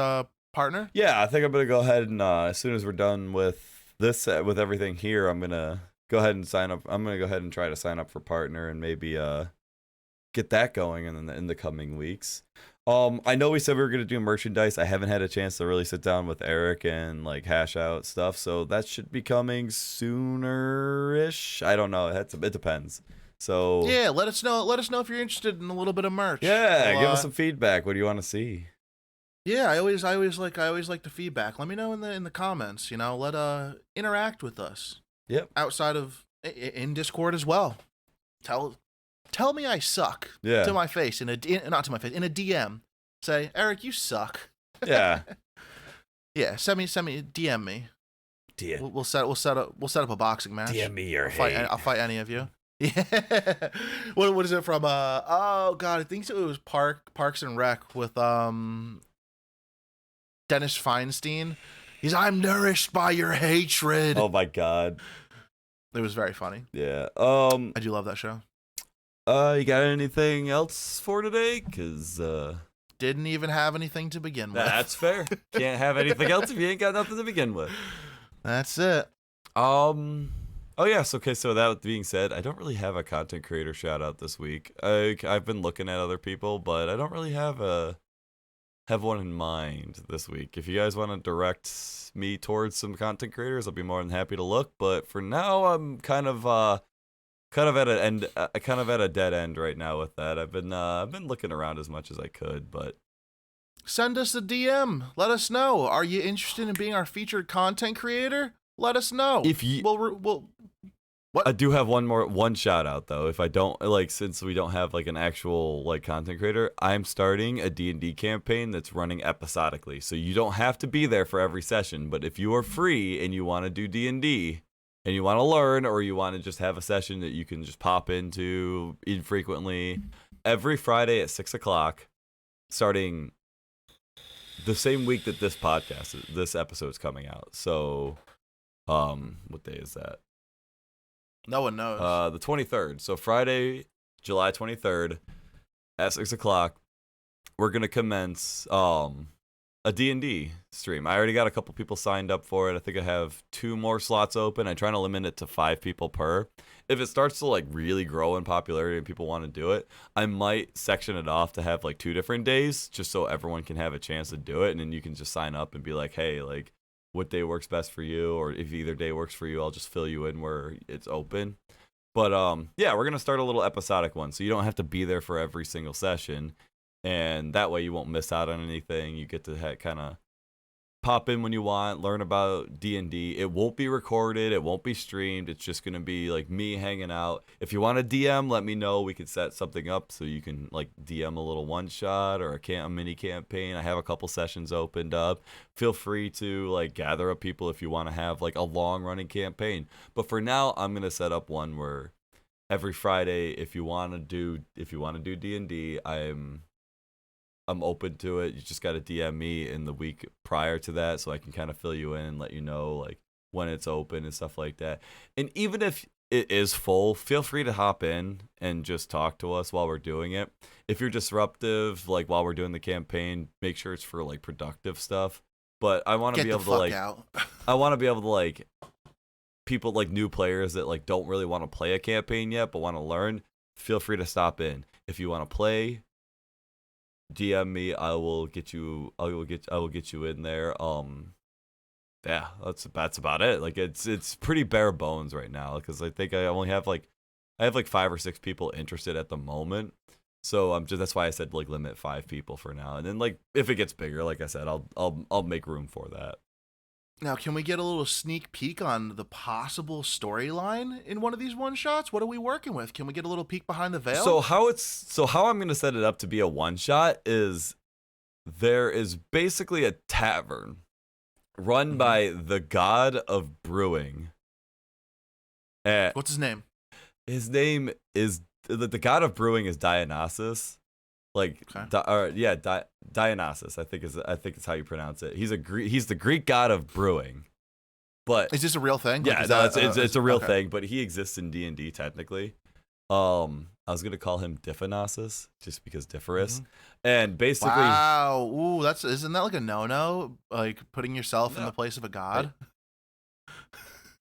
partner? Yeah, I think I'm gonna go ahead and as soon as we're done with this with everything here, I'm gonna go ahead and sign up. I'm gonna go ahead and try to sign up for partner and maybe get that going in the coming weeks. I know we said we were gonna do merchandise. I haven't had a chance to really sit down with Eric and like hash out stuff, so that should be coming sooner-ish. I don't know. It depends. So yeah, let us know if you're interested in a little bit of merch. Yeah, give us some feedback. What do you want to see? Yeah, I always like the feedback. Let me know in the comments. Let interact with us. Yep. Outside of in Discord as well. Tell me I suck. Yeah. To my face not to my face in a DM. Say, Eric, you suck. Yeah. Yeah. Send me DM me. DM. We'll set up a boxing match. DM me your hate. I'll fight any of you. Yeah. What is it from? Oh god, I think it was Parks and Rec with Dennis Feinstein. I'm nourished by your hatred. Oh my god. It was very funny. Yeah. I do love that show. You got anything else for today? Cause didn't even have anything to begin with. That's fair. Can't have anything else if you ain't got nothing to begin with. That's it. Oh yes, okay, so that being said, I don't really have a content creator shout out this week. I've been looking at other people, but I don't really have one in mind this week. If you guys want to direct me towards some content creators, I'll be more than happy to look, but for now I'm kind of at a dead end right now with that. I've been looking around as much as I could, but send us a DM. Let us know. Are you interested in being our featured content creator? Let us know. If you we'll what? I do have one shout out though. If I don't since we don't have like an actual like content creator, I'm starting a D&D campaign that's running episodically. So you don't have to be there for every session, but if you are free and you want to do D&D and you want to learn, or you want to just have a session that you can just pop into infrequently, every Friday at 6:00, starting the same week that this episode's coming out. So what day is that? No one knows. The 23rd. So Friday, July 23rd at 6:00, we're gonna commence a D&D stream. I already got a couple people signed up for it. I think I have 2 more slots open. I'm trying to limit it to 5 people per. If it starts to like really grow in popularity and people want to do it, I might section it off to have like 2 different days, just so everyone can have a chance to do it, and then you can just sign up and be like, hey, like, what day works best for you, or if either day works for you, I'll just fill you in where it's open. But yeah, we're gonna start a little episodic one, so you don't have to be there for every single session, and that way you won't miss out on anything. You get to kind of pop in when you want, learn about D&D. It won't be recorded, it won't be streamed. It's just gonna be like me hanging out. If you want to DM, let me know. We could set something up so you can like DM a little one shot or a mini campaign. I have a couple sessions opened up. Feel free to like gather up people if you want to have like a long running campaign. But for now, I'm gonna set up one where every Friday, if you want to do D&D, I'm open to it. You just got to DM me in the week prior to that so I can kind of fill you in and let you know like when it's open and stuff like that. And even if it is full, feel free to hop in and just talk to us while we're doing it. If you're disruptive, like while we're doing the campaign, make sure it's for like productive stuff. But I want to be able to like I want to be able to like people like new players that like don't really want to play a campaign yet but want to learn. Feel free to stop in. If you want to play, DM me. I will get you in there. Yeah, that's about it. Like it's pretty bare bones right now because I think I have like 5 or 6 people interested at the moment. So that's why I said like limit 5 people for now. And then like if it gets bigger, like I said, I'll make room for that. Now, can we get a little sneak peek on the possible storyline in one of these one-shots? What are we working with? Can we get a little peek behind the veil? So how I'm going to set it up to be a one-shot is there is basically a tavern run by the god of brewing. What's his name? His name is the god of brewing is Dionysus. Like, okay. Dionysus, I think it's how you pronounce it. He's the Greek god of brewing. But is this a real thing? Yeah, it's a real thing. But he exists in D&D technically. I was gonna call him Diphanosus just because Diphorus, and basically, wow, ooh, isn't that like a no-no? Like putting yourself in the place of a god.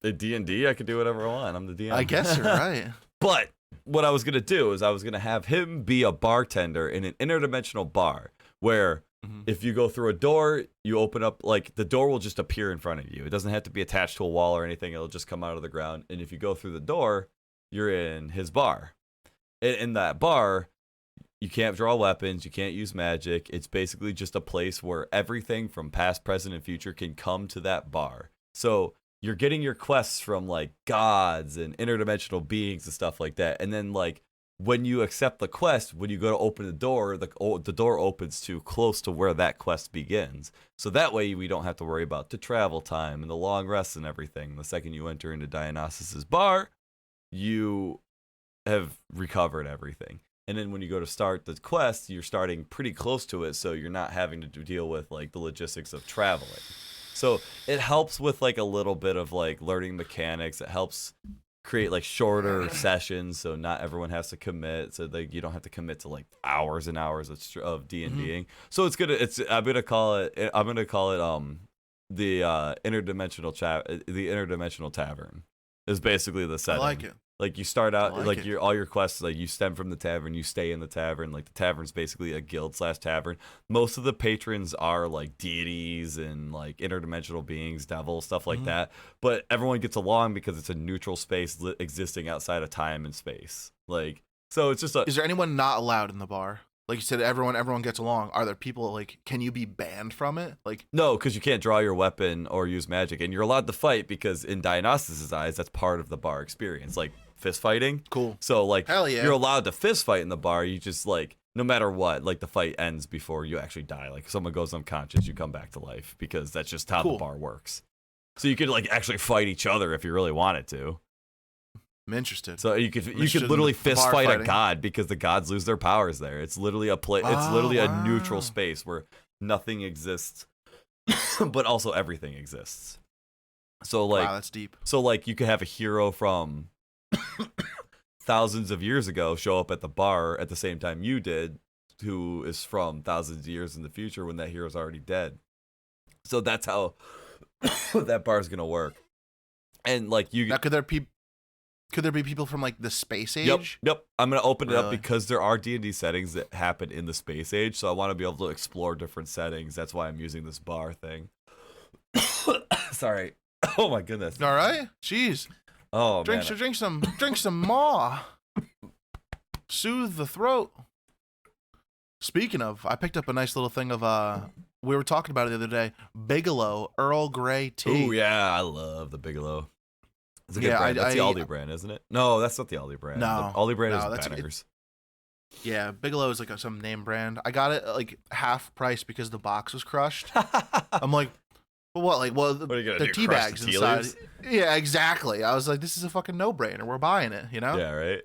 In D&D, I could do whatever I want. I'm the DM. I guess you're right. But what I was going to do is I was going to have him be a bartender in an interdimensional bar where if you go through a door, you open up, like the door will just appear in front of you. It doesn't have to be attached to a wall or anything. It'll just come out of the ground. And if you go through the door, you're in his bar. In that bar, you can't draw weapons. You can't use magic. It's basically just a place where everything from past, present, and future can come to that bar. So you're getting your quests from like gods and interdimensional beings and stuff like that. And then like when you accept the quest, when you go to open the door opens to close to where that quest begins. So that way we don't have to worry about the travel time and the long rests and everything. The second you enter into Dionysus's bar, you have recovered everything. And then when you go to start the quest, you're starting pretty close to it. So you're not having to deal with like the logistics of traveling. So it helps with like a little bit of like learning mechanics. It helps create like shorter sessions, so not everyone has to commit. So like you don't have to commit to like hours and hours of D&Ding. So I'm gonna call it the interdimensional tavern is basically the setting. I like it. Like you start out all your quests, like you stem from the tavern, you stay in the tavern. Like the tavern's basically a guild / tavern. Most of the patrons are like deities and like interdimensional beings, devils, stuff like that. But everyone gets along because it's a neutral space existing outside of time and space. Like so, it's just Is there anyone not allowed in the bar? Like you said, everyone gets along. Are there people like? Can you be banned from it? Like no, because you can't draw your weapon or use magic, and you're allowed to fight because in Dionysus's eyes, that's part of the bar experience. Like fist fighting. Cool. So like hell yeah. You're allowed to fist fight in the bar. You just like no matter what, like the fight ends before you actually die. Like if someone goes unconscious, you come back to life because that's just how the bar works. So you could like actually fight each other if you really wanted to. I'm interested. So you could literally fist fight a god because the gods lose their powers there. It's literally a a neutral space where nothing exists, but also everything exists. So like wow, that's deep. So like you could have a hero from thousands of years ago show up at the bar at the same time you did, who is from thousands of years in the future when that hero's already dead. So that's how that bar is gonna work. And like you now, could there be people from like the space age? Yep. I'm gonna open it up because there are D&D settings that happen in the space age, so I want to be able to explore different settings. That's why I'm using this bar thing. Sorry. Oh my goodness. All right. Jeez. Oh drink some more. Soothe the throat. Speaking of, I picked up a nice little thing of we were talking about it the other day. Bigelow Earl Grey tea. Oh yeah, I love the Bigelow. It's a good Yeah, brand. That's the Aldi brand, isn't it? No, that's not the Aldi brand. No, the Aldi brand no, is banners. Yeah, Bigelow is like some name brand. I got it like half price because the box was crushed. I'm like, well, what? Like, well, What are you gonna the do, tea crush bags the tea inside. leaves? Yeah, exactly. I was like, this is a fucking no-brainer. We're buying it, you know? Yeah, right.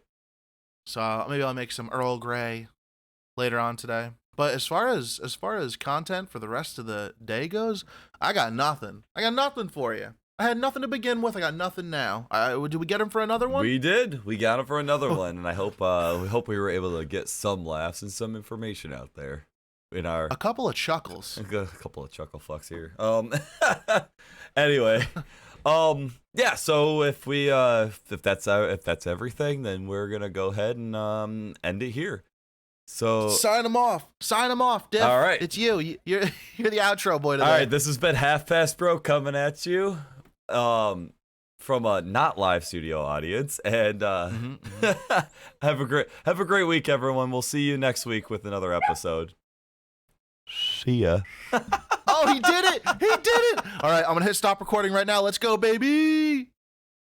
So maybe I'll make some Earl Grey later on today. But as far as content for the rest of the day goes, I got nothing. I got nothing for you. I had nothing to begin with. I got nothing now. Did we get him for another one? We did. We got him for another one, and I hope we were able to get some laughs and some information out there in our A couple of chuckles. a couple of chuckle fucks here. Anyway, yeah. So if that's everything, then we're gonna go ahead and end it here. So Sign him off. Sign him off, Diff. All right. It's you. You're the outro boy today. all right, this has been Half Past Bro coming at you, from a not live studio audience, and have a great week, everyone. We'll see you next week with another episode. See ya. Oh, he did it. He did it. All right, I'm going to hit stop recording right now. Let's go, baby.